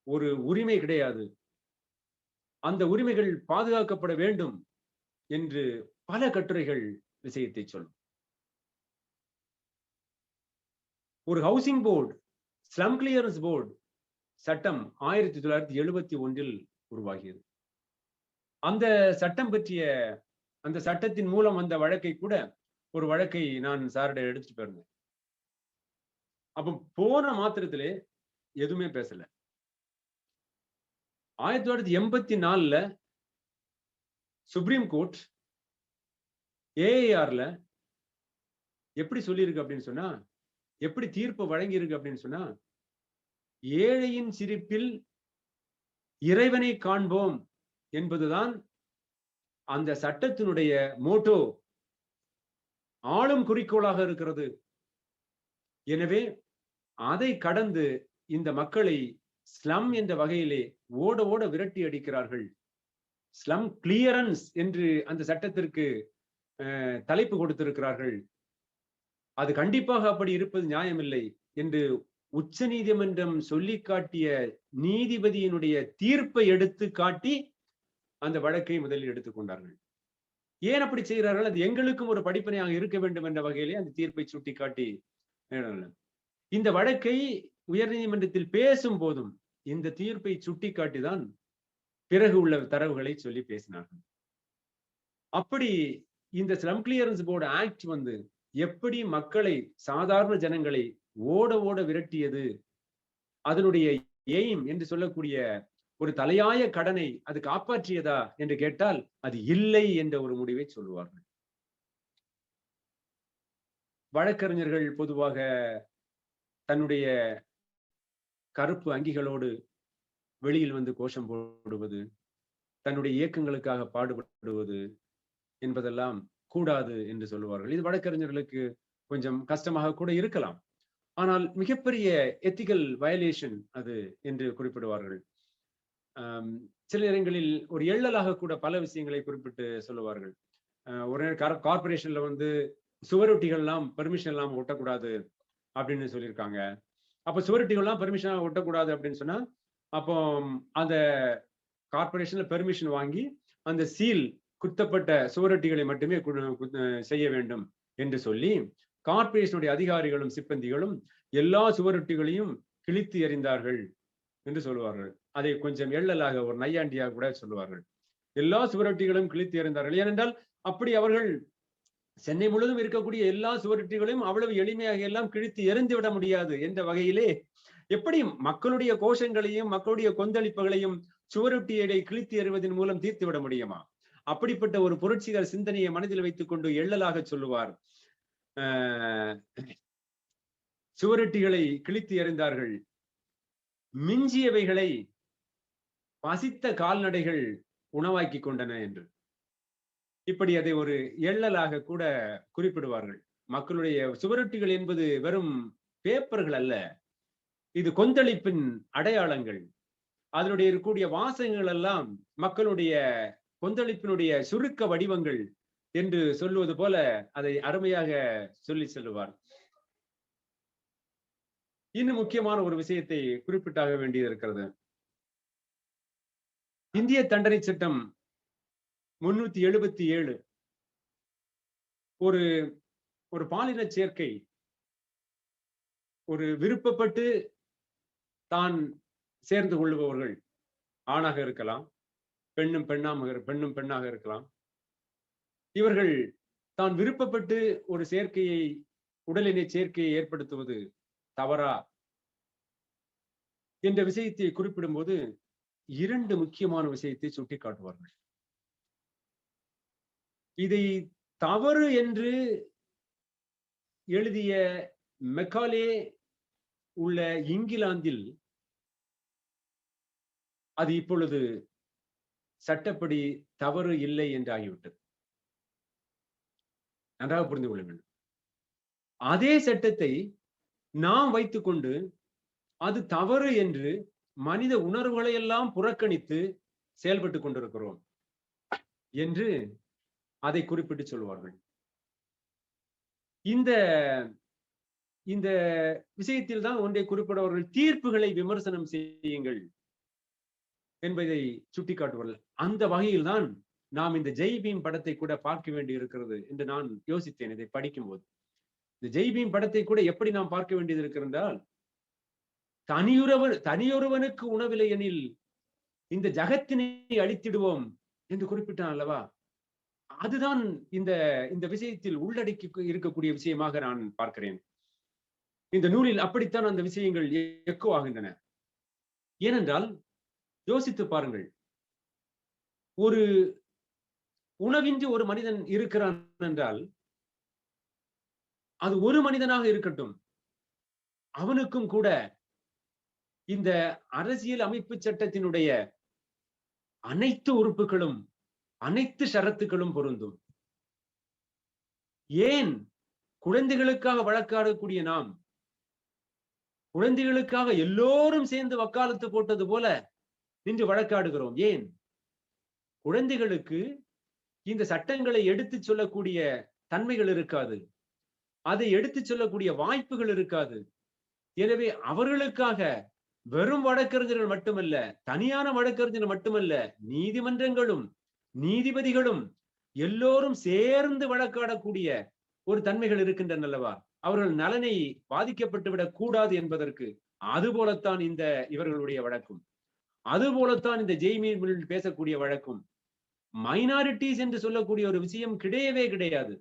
ஒரு உரிமை கிடையாது. அந்த உரிமைகள் பாதுகாக்கப்பட வேண்டும் என்று பல கட்டுரைகள் விஷயத்தை சொல்லும். ஒரு housing board, slum clearance board சட்டம் 1971 உருவாகியது. அந்த சட்டம் பற்றிய, அந்த சட்டத்தின் மூலம் வந்த வழக்கை கூட, ஒரு வழக்கை நான் சாரிட எடுத்துட்டு போயிருந்தேன். அப்ப போன மாத்திரத்திலே எதுவுமே பேசல. 1984 சுப்ரீம் கோர்ட் ஏஐஆர்ல எப்படி சொல்லியிருக்கு அப்படின்னு சொன்னா, எப்படி தீர்ப்பு வழங்கி இருக்கு அப்படின்னு சொன்னா, ஏழையின் சிரிப்பில் இறைவனை காண்போம் என்பதுதான் அந்த சட்டத்தினுடைய மோட்டோ, ஆளும் குறிக்கோளாக இருக்கிறது. எனவே அதை கடந்து இந்த மக்களை ஸ்லம் என்ற வகையிலே ஓட ஓட விரட்டி அடிக்கிறார்கள். ஸ்லம் கிளியரன்ஸ் என்று அந்த சட்டத்திற்கு தலைப்பு கொடுத்திருக்கிறார்கள். அது கண்டிப்பாக அப்படி இருப்பது நியாயமில்லை என்று உச்ச நீதிமன்றம் சொல்லி காட்டிய நீதிபதியினுடைய தீர்ப்பை எடுத்து காட்டி அந்த வழக்கை முதலில் எடுத்துக்கொண்டார்கள். ஏன் அப்படி செய்கிறார்கள்? அது எங்களுக்கும் ஒரு படிப்பனையாக இருக்க வேண்டும் என்ற வகையிலே அந்த தீர்ப்பை சுட்டிக்காட்டி, இந்த வழக்கை உயர்நீதிமன்றத்தில் பேசும் போதும் இந்த தீர்ப்பை சுட்டிக்காட்டிதான் பிறகு உள்ள தரவுகளை சொல்லி பேசினார்கள். அப்படி இந்த ஸ்லம் கிளியரன்ஸ் போர்டு ஆக்ட் எப்படி மக்களை, சாதாரண ஜனங்களை ஓட ஓட விரட்டியது, அதனுடைய எய்ம் என்று சொல்லக்கூடிய ஒரு தலையாய கடனை அது காப்பாற்றியதா என்று கேட்டால் அது இல்லை என்ற ஒரு முடிவை சொல்லுவார்கள். வழக்கறிஞர்கள் பொதுவாக தன்னுடைய கருப்பு அங்கிகளோடு வெளியில் கோஷம் போடுவது, தன்னுடைய இயக்கங்களுக்காக பாடுபடுவது என்பதெல்லாம் கூடாது என்று சொல்லுவார்கள். இது வழக்கறிஞர்களுக்கு கொஞ்சம் கஷ்டமாக கூட இருக்கலாம். ஆனால் மிகப்பெரிய எத்திக்கல் வயலேஷன் அது என்று குறிப்பிடுவார்கள். சில நேரங்களில் ஒரு எள்ளலாக கூட பல விஷயங்களை குறிப்பிட்டு சொல்லுவார்கள். ஒரு கார்பரேஷன்ல வந்து சுவரொட்டிகள் எல்லாம் பெர்மிஷன் எல்லாம் ஒட்டக்கூடாது அப்படின்னு சொல்லியிருக்காங்க. அப்ப சுவரொட்டிகள் எல்லாம் பெர்மிஷன் ஒட்டக்கூடாது அப்படின்னு சொன்னா, அப்போ அந்த கார்பரேஷன்ல பெர்மிஷன் வாங்கி அந்த சீல் குத்தப்பட்ட சுவரொட்டிகளை மட்டுமே செய்ய வேண்டும் என்று சொல்லி கார்பரேஷனுடைய அதிகாரிகளும் சிப்பந்திகளும் எல்லா சுவரொட்டிகளையும் கிழித்து எறிந்தார்கள் என்று சொல்லுவார்கள். அதை கொஞ்சம் எள்ளலாக ஒரு நையாண்டியாக கூட சொல்லுவார்கள். எல்லா சுவரொட்டிகளும் கிழித்து எறிந்தார்கள். ஏனென்றால் அப்படி அவர்கள் சென்னை முழுவதும் இருக்கக்கூடிய எல்லா சுவரொட்டிகளையும் அவ்வளவு எளிமையாக எல்லாம் கிழித்து எறிந்து விட முடியாது என்ற வகையிலே எப்படி மக்களுடைய கோஷங்களையும் மக்களுடைய கொந்தளிப்புகளையும் சுவரொட்டியை கிழித்து எறிவதன் மூலம் தீர்த்து விட முடியுமா? அப்படிப்பட்ட ஒரு புரட்சிகர சிந்தனையை மனதில் வைத்துக் கொண்டு எள்ளலாக சொல்லுவார். சுவரொட்டிகளை கிழித்து எறிந்தார்கள், மிஞ்சியவைகளை பசித்த கால்நடைகள் உணவாக்கி கொண்டன என்று. இப்படி அதை ஒரு எள்ளலாக கூட குறிப்பிடுவார்கள். மக்களுடைய சுவரொட்டிகள் என்பது வெறும் பேப்பர்கள் அல்ல, இது கொந்தளிப்பின் அடையாளங்கள். அதனுடைய இருக்கக்கூடிய வாசகங்கள் எல்லாம் மக்களுடைய கொந்தளிப்பினுடைய சுருக்க வடிவங்கள் என்று சொல்லுவது போல அதை அருமையாக சொல்லி செல்லுவார். இன்னும் முக்கியமான ஒரு விஷயத்தை குறிப்பிட்டாக வேண்டியது இருக்கிறது. இந்திய தண்டனை சட்டம் 377 ஒரு பாலின சேர்க்கை, ஒரு விருப்பப்பட்டு தான் சேர்ந்து கொள்ளுபவர்கள் ஆணாக இருக்கலாம், பெண்ணும் பெண்ணாக இருக்கலாம். இவர்கள் தான் விருப்பப்பட்டு ஒரு சேர்க்கையை, உடலினை சேர்க்கையை ஏற்படுத்துவது தவறா என்ற விஷயத்தை குறிப்பிடும்போது 2 முக்கியமான விஷயத்தை சுட்டிக்காட்டுவார்கள். இதை தவறு என்று எழுதிய மெக்காலே உள்ள இங்கிலாந்தில் அது இப்பொழுது சட்டப்படி தவறு இல்லை என்று ஆகிவிட்டது. நன்றாக புரிந்து கொள்ளுங்கள். அதே சட்டத்தை நாம் வைத்துக்கொண்டு அது தவறு என்று மனித உணர்வுகளை எல்லாம் புறக்கணித்து செயல்பட்டுக் கொண்டிருக்கிறோம் என்று அதை குறிப்பிட்டு சொல்வார்கள். இந்த இந்த விஷயத்தில் தான் ஒன்றை குறிப்பிடுவார்கள், தீர்ப்புகளை விமர்சனம் செய்யுங்கள் என்பதை சுட்டிக்காட்டுவார்கள். அந்த வகையில் தான் நாம் இந்த ஜெய்பீம் படத்தை கூட பார்க்க வேண்டி இருக்கிறது என்று நான் யோசித்தேன் இதை படிக்கும் போது. இந்த ஜெய்பீம் படத்தை கூட எப்படி நாம் பார்க்க வேண்டியது இருக்கிறால், தனியொருவனுக்கு உணவில்லை எனில் இந்த ஜகத்தினை அழித்திடுவோம் என்று குறிப்பிட்டான் அல்லவா? அதுதான் இந்த விஷயத்தில் உள்ளடக்கி இருக்கக்கூடிய விஷயமாக நான் பார்க்கிறேன். இந்த நூலில் அப்படித்தான் அந்த விஷயங்கள் எக்கோ ஆகின்றன. ஏனென்றால் யோசித்து பாருங்கள், ஒரு உணவின்றி ஒரு மனிதன் இருக்கிறான் என்றால் அது ஒரு மனிதனாக இருக்கட்டும், அவனுக்கும் கூட இந்த அரசியல் அமைப்பு சட்டத்தினுடைய அனைத்து உறுப்புகளும், அனைத்து ஷரத்துக்களும் பொருந்தும். ஏன் குழந்தைகளுக்காக வழக்காடக்கூடிய நாம், குழந்தைகளுக்காக எல்லோரும் சேர்ந்து வக்காலத்து போட்டது போல நின்று வழக்காடுகிறோம்? ஏன்? குழந்தைகளுக்கு இந்த சட்டங்களை எடுத்துச் சொல்லக்கூடிய தன்மைகள் இருக்காது, அதை எடுத்துச் சொல்லக்கூடிய வாய்ப்புகள் இருக்காது. எனவே அவர்களுக்காக வெறும் வழக்கறிஞர்கள் மட்டுமல்ல, தனியான வழக்கறிஞர்கள் மட்டுமல்ல, நீதிமன்றங்களும் நீதிபதிகளும் எல்லோரும் சேர்ந்து வழக்காடக்கூடிய ஒரு தன்மைகள் இருக்கின்றன அல்லவா? அவர்கள் நலனை பாதிக்கப்பட்டுவிடக் கூடாது என்பதற்கு. அதுபோலத்தான் இந்த இவர்களுடைய வழக்கும், அதுபோலத்தான் இந்த ஜெய்பீமில் பேசக்கூடிய வழக்கும். மைனாரிட்டிஸ் என்று சொல்லக்கூடிய ஒரு விஷயம் கிடையவே கிடையாது.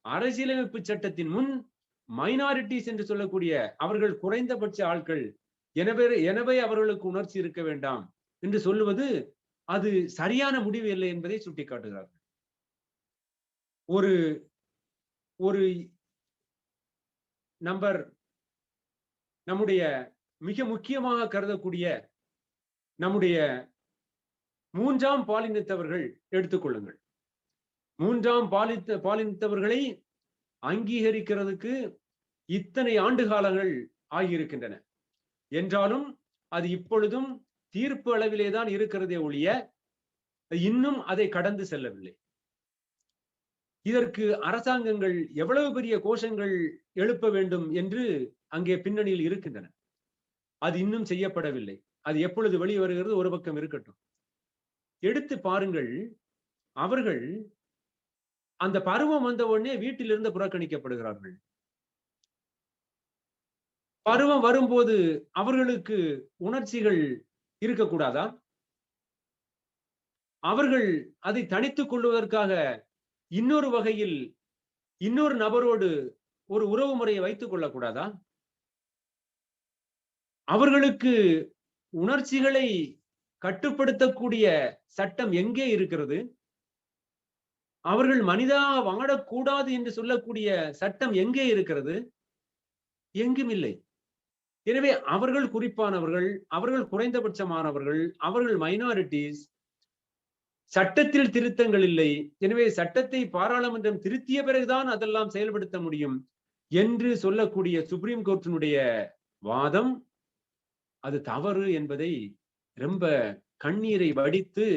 அரசியலமைப்பு சட்டத்தின் முன் மைனாரிட்டிஸ் என்று சொல்லக்கூடிய அவர்கள் குறைந்தபட்ச ஆட்கள், எனவே அவர்களுக்கு உணர்ச்சி இருக்க வேண்டாம் என்று சொல்லுவது அது சரியான முடிவு இல்லை என்பதை சுட்டிக்காட்டுகிறார்கள். ஒரு ஒரு நம்பர், நம்முடைய மிக முக்கியமாக கருதக்கூடிய நம்முடைய 3ஆம் பாலினத்தவர்கள் எடுத்துக்கொள்ளுங்கள். மூன்றாம் பாலினத்தவர்களை அங்கீகரிக்கிறதுக்கு இத்தனை ஆண்டு காலங்கள் ஆகியிருக்கின்றன என்றாலும் அது இப்பொழுதும் தீர்ப்பு அளவிலே தான் இருக்கிறதே ஒழிய இன்னும் அதை கடந்து செல்லவில்லை. இதற்கு அரசாங்கங்கள் எவ்வளவு பெரிய கோஷங்கள் எழுப்ப வேண்டும் என்று அங்கே பின்னணியில் இருக்கின்றன. அது இன்னும் செய்யப்படவில்லை. அது எப்பொழுது வெளிவருகிறது ஒரு பக்கம் இருக்கட்டும். எடுத்து பாருங்கள், அவர்கள் அந்த பருவம் வந்த உடனே வீட்டிலிருந்து புறக்கணிக்கப்படுகிறார்கள். பருவம் வரும்போது அவர்களுக்கு உணர்ச்சிகள் இருக்கக்கூடாதா? அவர்கள் அதை தணித்துக் கொள்வதற்காக இன்னொரு வகையில் இன்னொரு நபரோடு ஒரு உறவு முறையை வைத்துக் கொள்ளக்கூடாதா? அவர்களுக்கு உணர்ச்சிகளை கட்டுப்படுத்தக்கூடிய சட்டம் எங்கே இருக்கிறது? அவர்கள் மனிதா வாழக்கூடாது என்று சொல்லக்கூடிய சட்டம் எங்கே இருக்கிறது? எங்கும் இல்லை. எனவே அவர்கள் குறிப்பானவர்கள், அவர்கள் குறைந்தபட்சமானவர்கள், அவர்கள் மைனாரிட்டிஸ். சட்டத்தில் திருத்தங்கள் இல்லை. எனவே சட்டத்தை பாராளுமன்றம் திருத்திய பிறகுதான் அதெல்லாம் செயல்படுத்த முடியும் என்று சொல்லக்கூடிய சுப்ரீம் கோர்ட்டினுடைய வாதம் அது தவறு என்பதை ரொம்ப கண்ணீரை வடித்து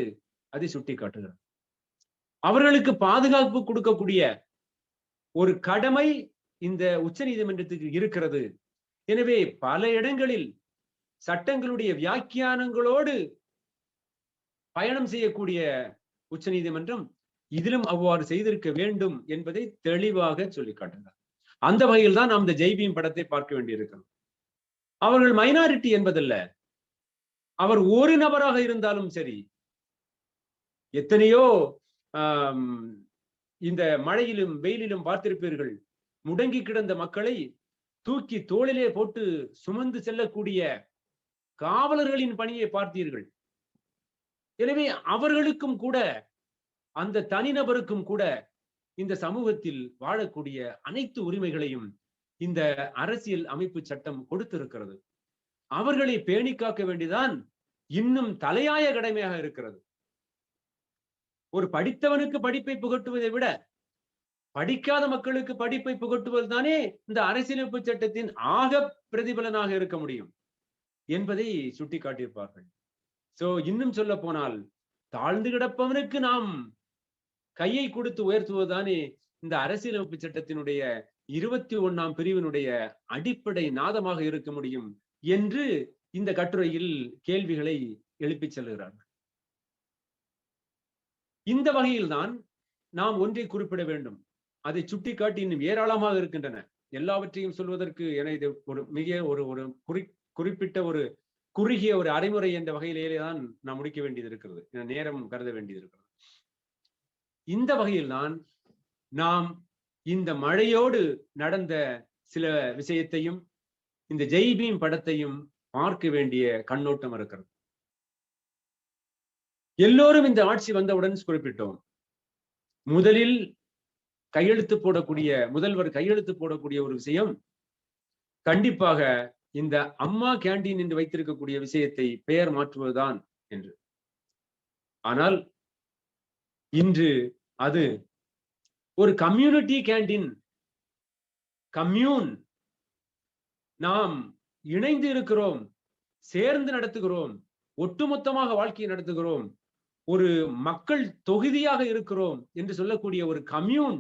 அதை சுட்டி காட்டுகிறார். அவர்களுக்கு பாதுகாப்பு கொடுக்கக்கூடிய ஒரு கடமை இந்த உச்ச நீதிமன்றத்துக்கு இருக்கிறது. எனவே பல இடங்களில் சட்டங்களுடைய வியாக்கியானங்களோடு பயணம் செய்யக்கூடிய உச்ச நீதிமன்றம் இதிலும் அவ்வாறு செய்திருக்க வேண்டும் என்பதை தெளிவாக சொல்லி காட்டுகிறார். அந்த வகையில் தான் நாம் இந்த ஜெய்பீம் படத்தை பார்க்க வேண்டியிருக்கிறோம். அவர்கள் மைனாரிட்டி என்பதல்ல, அவர் ஒரு நபராக இருந்தாலும் சரி. எத்தனையோ இந்த மழையிலும் வெயிலிலும் பார்த்திருப்பீர்கள், முடங்கி கிடந்த மக்களை தூக்கி தோளிலே போட்டு சுமந்து செல்லக்கூடிய காவலர்களின் பணியை பார்த்தீர்கள். எனவே அவர்களுக்கும் கூட, அந்த தனிநபருக்கும் கூட இந்த சமூகத்தில் வாழக்கூடிய அனைத்து உரிமைகளையும் இந்த அரசியல் அமைப்பு சட்டம் கொடுத்திருக்கிறது. அவர்களை பேணி காக்க வேண்டியதான் இன்னும் தலையாய கடமையாக இருக்கிறது. ஒரு படித்தவனுக்கு படிப்பை புகட்டுவதை விட படிக்காத மக்களுக்கு படிப்பை புகட்டுவது தானே இந்த அரசியலமைப்பு சட்டத்தின் ஆக பிரதிபலனாக இருக்க முடியும் என்பதை சுட்டி காட்டியிருப்பார்கள். சோ இன்னும் சொல்ல போனால், தாழ்ந்து கிடப்பவனுக்கு நாம் கையை கொடுத்து உயர்த்துவதுதானே இந்த அரசியலமைப்பு சட்டத்தினுடைய 21ஆம் பிரிவினுடைய அடிப்படை நாதமாக இருக்க முடியும் என்று இந்த கட்டுரையில் கேள்விகளை எழுப்பிச் செல்கிறார்கள். இந்த வகையில்தான் நாம் ஒன்றை குறிப்பிட வேண்டும். அதை சுட்டிக்காட்டி இன்னும் ஏராளமாக இருக்கின்றன. எல்லாவற்றையும் சொல்வதற்கு என இது ஒரு மிக ஒரு குறிப்பிட்ட ஒரு குறுகிய ஒரு அரைமுறை என்ற வகையிலேயே தான் நாம் முடிக்க வேண்டியது இருக்கிறது. நேரம் கருத வேண்டியது இருக்கிறது. இந்த வகையில்தான் நாம் இந்த மழையோடு நடந்த சில விஷயத்தையும் இந்த ஜெய்பீம் படத்தையும் பார்க்க வேண்டிய கண்ணோட்டம் இருக்கிறது. எல்லோரும் இந்த ஆட்சி வந்தவுடன் குறிப்பிட்டோம், முதலில் முதல்வர் கையெழுத்து போடக்கூடிய ஒரு விஷயம் கண்டிப்பாக இந்த அம்மா கேண்டீன் என்று வைத்திருக்கக்கூடிய விஷயத்தை பெயர் மாற்றுவதுதான் என்று. ஆனால் இன்று அது ஒரு கம்யூனிட்டி கேண்டீன், கம்யூன், நாம் இணைந்து இருக்கிறோம், சேர்ந்து நடத்துகிறோம், ஒட்டுமொத்தமாக வாழ்க்கையை நடத்துகிறோம், ஒரு மக்கள் தொகுதியாக இருக்கிறோம் என்று சொல்லக்கூடிய ஒரு கம்யூன்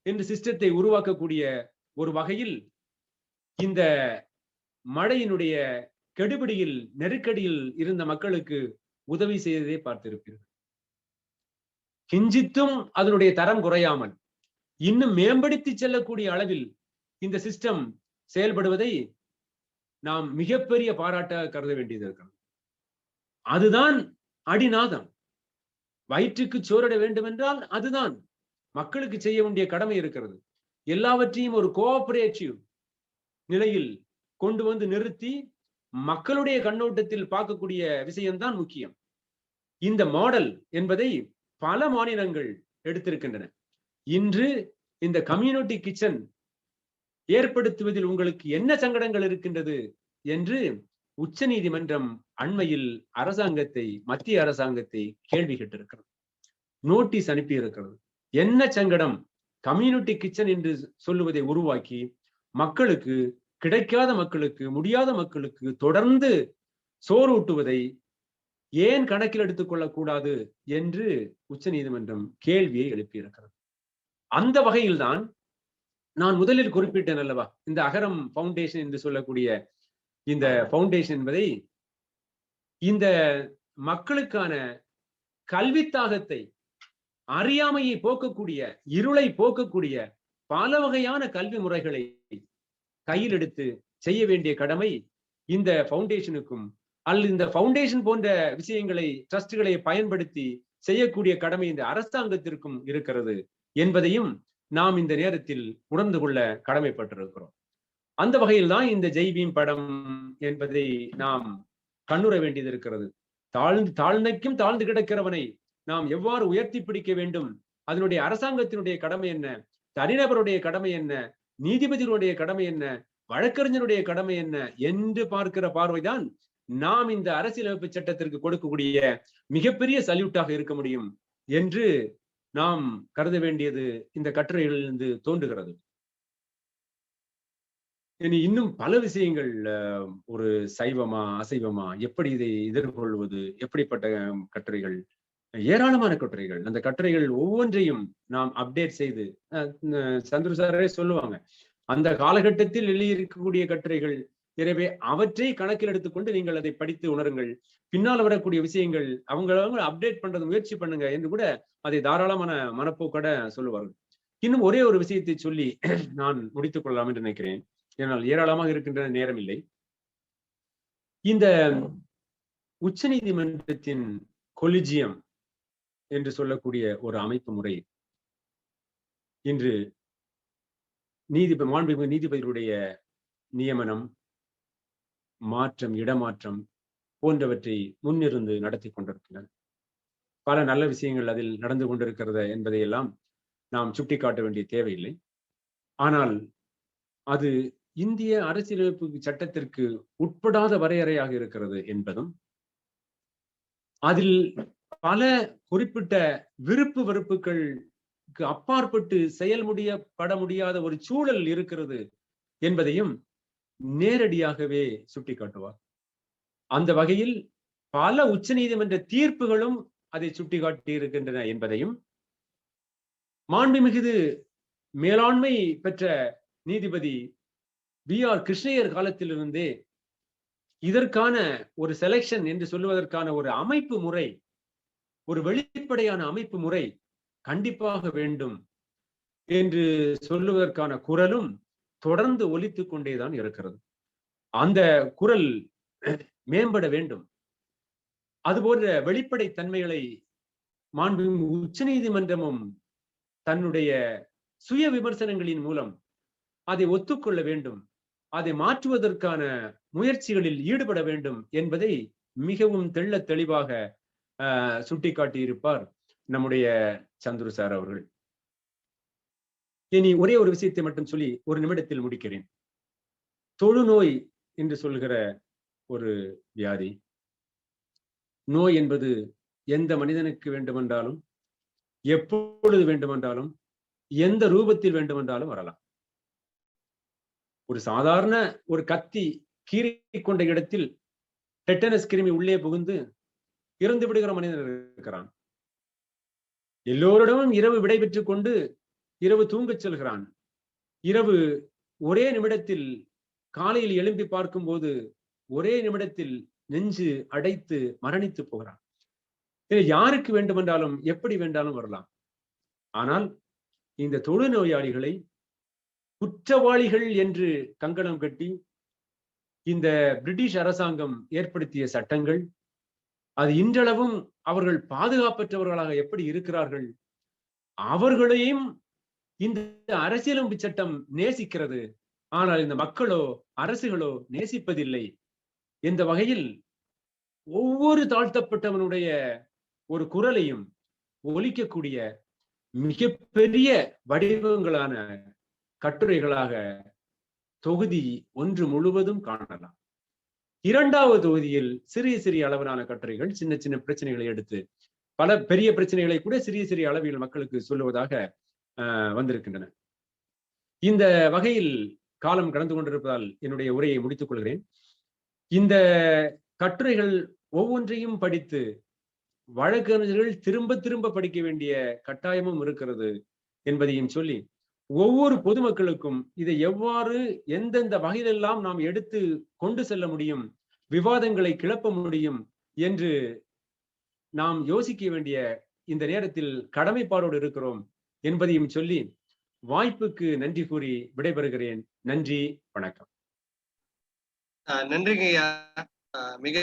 என்று சிஸ்டத்தை உருவாக்கக்கூடிய ஒரு வகையில் இந்த மழையினுடைய கெடுபிடியில் நெருக்கடியில் இருந்த மக்களுக்கு உதவி செய்ததை பார்த்திருப்பீர்கள். கிஞ்சித்தும் அதனுடைய தரம் குறையாமல் இன்னும் மேம்படுத்தி செல்லக்கூடிய அளவில் இந்த சிஸ்டம் செயல்படுவதை நாம் மிகப்பெரிய பாராட்டாக கருத வேண்டியது இருக்கிறது. அதுதான் அடிநாதம். வயிற்றுக்கு சோறிட வேண்டும் என்றால் அதுதான் மக்களுக்கு செய்ய வேண்டிய கடமை இருக்கிறது. எல்லாவற்றையும் ஒரு கோஆபரேட்டிவ் நிலையில் கொண்டு வந்து நிறுத்தி மக்களுடைய கண்ணோட்டத்தில் பார்க்கக்கூடிய விஷயம்தான் முக்கியம். இந்த மாடல் என்பதை பல மாநிலங்கள் எடுத்திருக்கின்றன. இன்று இந்த கம்யூனிட்டி கிச்சன் ஏற்படுத்துவதில் உங்களுக்கு என்ன சங்கடங்கள் இருக்கின்றது என்று உச்ச நீதிமன்றம் அண்மையில் மத்திய அரசாங்கத்தை கேள்வி கேட்டிருக்கிறது, நோட்டீஸ் அனுப்பி இருக்கிறது. என்ன சங்கடம், கம்யூனிட்டி கிச்சன் என்று சொல்லுவதை உருவாக்கி மக்களுக்கு, கிடைக்காத மக்களுக்கு, முடியாத மக்களுக்கு தொடர்ந்து சோறு ஊட்டுவதை ஏன் கணக்கில் எடுத்துக் கொள்ளக்கூடாது என்று உச்ச நீதிமன்றம் கேள்வியை எழுப்பியிருக்கிறது. அந்த வகையில்தான் நான் முதலில் குறிப்பிட்டேன் அல்லவா, இந்த அகரம் பவுண்டேஷன் என்று சொல்லக்கூடிய இந்த பவுண்டேஷன் என்பதை இந்த மக்களுக்கான கல்வி தாகத்தை, அறியாமையை போக்கக்கூடிய, இருளை போக்கக்கூடிய பல வகையான கல்வி முறைகளை கையில் எடுத்து செய்ய வேண்டிய கடமை இந்த பவுண்டேஷனுக்கும், அல்லது இந்த பவுண்டேஷன் போன்ற விஷயங்களை, ட்ரஸ்ட்களை பயன்படுத்தி செய்யக்கூடிய கடமை இந்த அரசாங்கத்திற்கும் இருக்கிறது என்பதையும் நாம் இந்த நேரத்தில் உணர்ந்து கொள்ள கடமைப்பட்டிருக்கிறோம். அந்த வகையில் தான் இந்த ஜெய்பீம் படம் என்பதை நாம் கண்ணுற வேண்டியது இருக்கிறது. தாழ்ந்தைக்கும் தாழ்ந்து கிடக்கிறவனை நாம் எவ்வாறு உயர்த்தி பிடிக்க வேண்டும், அதனுடைய அரசாங்கத்தினுடைய கடமை என்ன, தனிநபருடைய கடமை என்ன, நீதிபதிகளுடைய கடமை என்ன, வழக்கறிஞருடைய கடமை என்ன என்று பார்க்கிற பார்வைதான் நாம் இந்த அரசியலமைப்பு சட்டத்திற்கு கொடுக்கக்கூடிய மிகப்பெரிய சல்யூட்டாக இருக்க முடியும் என்று நாம் கருத வேண்டியது இந்த கட்டுரைகளிலிருந்து தோன்றுகிறது. இனி இன்னும் பல விஷயங்கள், ஒரு சைவமா அசைவமா, எப்படி இதை எதிர்கொள்வது, எப்படிப்பட்ட கட்டுரைகள், ஏராளமான கட்டுரைகள். அந்த கட்டுரைகள் ஒவ்வொன்றையும் நாம் அப்டேட் செய்து, சந்துரு சாரே சொல்லுவாங்க, அந்த காலகட்டத்தில் எழுதியிருக்கக்கூடிய கட்டுரைகள், எனவே அவற்றை கணக்கில் எடுத்துக்கொண்டு நீங்கள் அதை படித்து உணருங்கள். பின்னால் வரக்கூடிய விஷயங்கள் அவங்க அப்டேட் பண்றது முயற்சி பண்ணுங்க என்று கூட அதை தாராளமான மனப்போக்கோட சொல்லுவார்கள். இன்னும் ஒரே ஒரு விஷயத்தை சொல்லி நான் முடித்துக் கொள்ளலாம் என்று நினைக்கிறேன். ஏனால் ஏராளமாக இருக்கின்ற நேரம் இல்லை. இந்த உச்ச நீதிமன்றத்தின் கொலிஜியம் என்று சொல்லக்கூடிய ஒரு அமைப்பு முறை இன்று மாண்புமிகு நீதிபதிகளுடைய நியமனம், மாற்றம், இடமாற்றம் போன்றவற்றை முன்னிருந்து நடத்தி கொண்டிருக்கின்றன. பல நல்ல விஷயங்கள் அதில் நடந்து கொண்டிருக்கிறது என்பதையெல்லாம் நாம் சுட்டிக்காட்ட வேண்டிய தேவையில்லை. ஆனால் அது இந்திய அரசியலமைப்பு சட்டத்திற்கு உட்படாத வரையறையாக இருக்கிறது என்பதும், அதில் பல குறிப்பிட்ட விருப்பு வெறுப்புகளுக்கு அப்பாற்பட்டு செயல்பட முடியாத ஒரு சூழல் இருக்கிறது என்பதையும் நேரடியாகவே சுட்டிக்காட்டுவார். அந்த வகையில் பல உச்ச நீதிமன்ற தீர்ப்புகளும் அதை சுட்டிக்காட்டி இருக்கின்றன என்பதையும், மாண்புமிகு மேலாண்மை பெற்ற நீதிபதி B.R. கிருஷ்ணய்யர் காலத்திலிருந்தே இதற்கான ஒரு செலக்ஷன் என்று சொல்லுவதற்கான ஒரு அமைப்பு முறை, ஒரு வெளிப்படையான அமைப்பு முறை கண்டிப்பாக வேண்டும் என்று சொல்லுவதற்கான குரலும் தொடர்ந்து ஒலித்துக் கொண்டேதான் இருக்கிறது. அந்த குரல் மேம்பட வேண்டும். அதுபோன்ற வெளிப்படை தன்மைகளை மாண்புமிகு உச்ச நீதிமன்றமும் தன்னுடைய சுய விமர்சனங்களின் மூலம் அதை ஒத்துக்கொள்ள வேண்டும், அதை மாற்றுவதற்கான முயற்சிகளில் ஈடுபட வேண்டும் என்பதை மிகவும் தெள்ள தெளிவாக சுட்டிக்காட்டியிருப்பார் நம்முடைய சந்துரு சார் அவர்கள். இனி ஒரே ஒரு விஷயத்தை மட்டும் சொல்லி ஒரு நிமிடத்தில் முடிக்கிறேன். தொழுநோய் என்று சொல்கிற ஒரு வியாதி, நோய் என்பது எந்த மனிதனுக்கு வேண்டுமென்றாலும், எப்பொழுது வேண்டுமென்றாலும், எந்த ரூபத்தில் வேண்டுமென்றாலும் வரலாம். ஒரு சாதாரண ஒரு கத்தி கீறி கொண்ட இடத்தில் டெட்டனஸ் கிருமி உள்ளே புகுந்து இறந்து விடுகிற மனிதன் இருக்கிறான். எல்லோரிடமும் இரவு விடை பெற்றுக் கொண்டு இரவு தூங்கச் செல்கிறான். இரவு ஒரே நிமிடத்தில் காலையில் எழும்பி பார்க்கும் போது ஒரே நிமிடத்தில் நெஞ்சு அடைத்து மரணித்து போகிறான். யாருக்கு வேண்டுமென்றாலும் எப்படி வேண்டாலும் வரலாம். ஆனால் இந்த தொழுநோயாளிகளை குற்றவாளிகள் என்று கங்கணம் கட்டி இந்த பிரிட்டிஷ் அரசாங்கம் ஏற்படுத்திய சட்டங்கள், அது இன்றளவும் அவர்கள் பாதுகாப்பற்றவர்களாக எப்படி இருக்கிறார்கள், அவர்களையும் இந்த அரசியலமைப்பு சட்டம் நேசிக்கிறது. ஆனால் இந்த மக்களோ அரசுகளோ நேசிப்பதில்லை. இந்த வகையில் ஒவ்வொரு தாழ்த்தப்பட்டவனுடைய ஒரு குரலையும் ஒலிக்கக்கூடிய மிகப்பெரிய வடிவங்களான கட்டுரைகளாக தொகுதி 1 முழுவதும் காணலாம். 2வது தொகுதியில் சிறிய சிறிய அளவிலான கட்டுரைகள், சின்ன சின்ன பிரச்சனைகளை எடுத்து பல பெரிய பிரச்சனைகளை கூட சிறிய சிறிய அளவில் மக்களுக்கு சொல்லுவதாக வந்திருக்கின்றன. இந்த வகையில் காலம் கடந்து கொண்டிருப்பதால் என்னுடைய உரையை முடித்துக் கொள்கிறேன். இந்த கட்டுரைகள் ஒவ்வொன்றையும் படித்து வழக்கறிஞர்கள் திரும்ப திரும்ப படிக்க வேண்டிய கட்டாயமும் இருக்கிறது என்பதையும் சொல்லி, ஒவ்வொரு பொதுமக்களுக்கும் இதை எவ்வாறு எந்தெந்த வகையிலெல்லாம் நாம் எடுத்து கொண்டு செல்ல முடியும், விவாதங்களை கிளப்ப முடியும் என்று நாம் யோசிக்க வேண்டிய இந்த நேரத்தில் கடமைப்பாடோடு இருக்கிறோம் என்பதையும் சொல்லி வாய்ப்புக்கு நன்றி கூறி விடைபெறுகிறேன். நன்றி, வணக்கம். நன்றிங்க ஐயா. மிக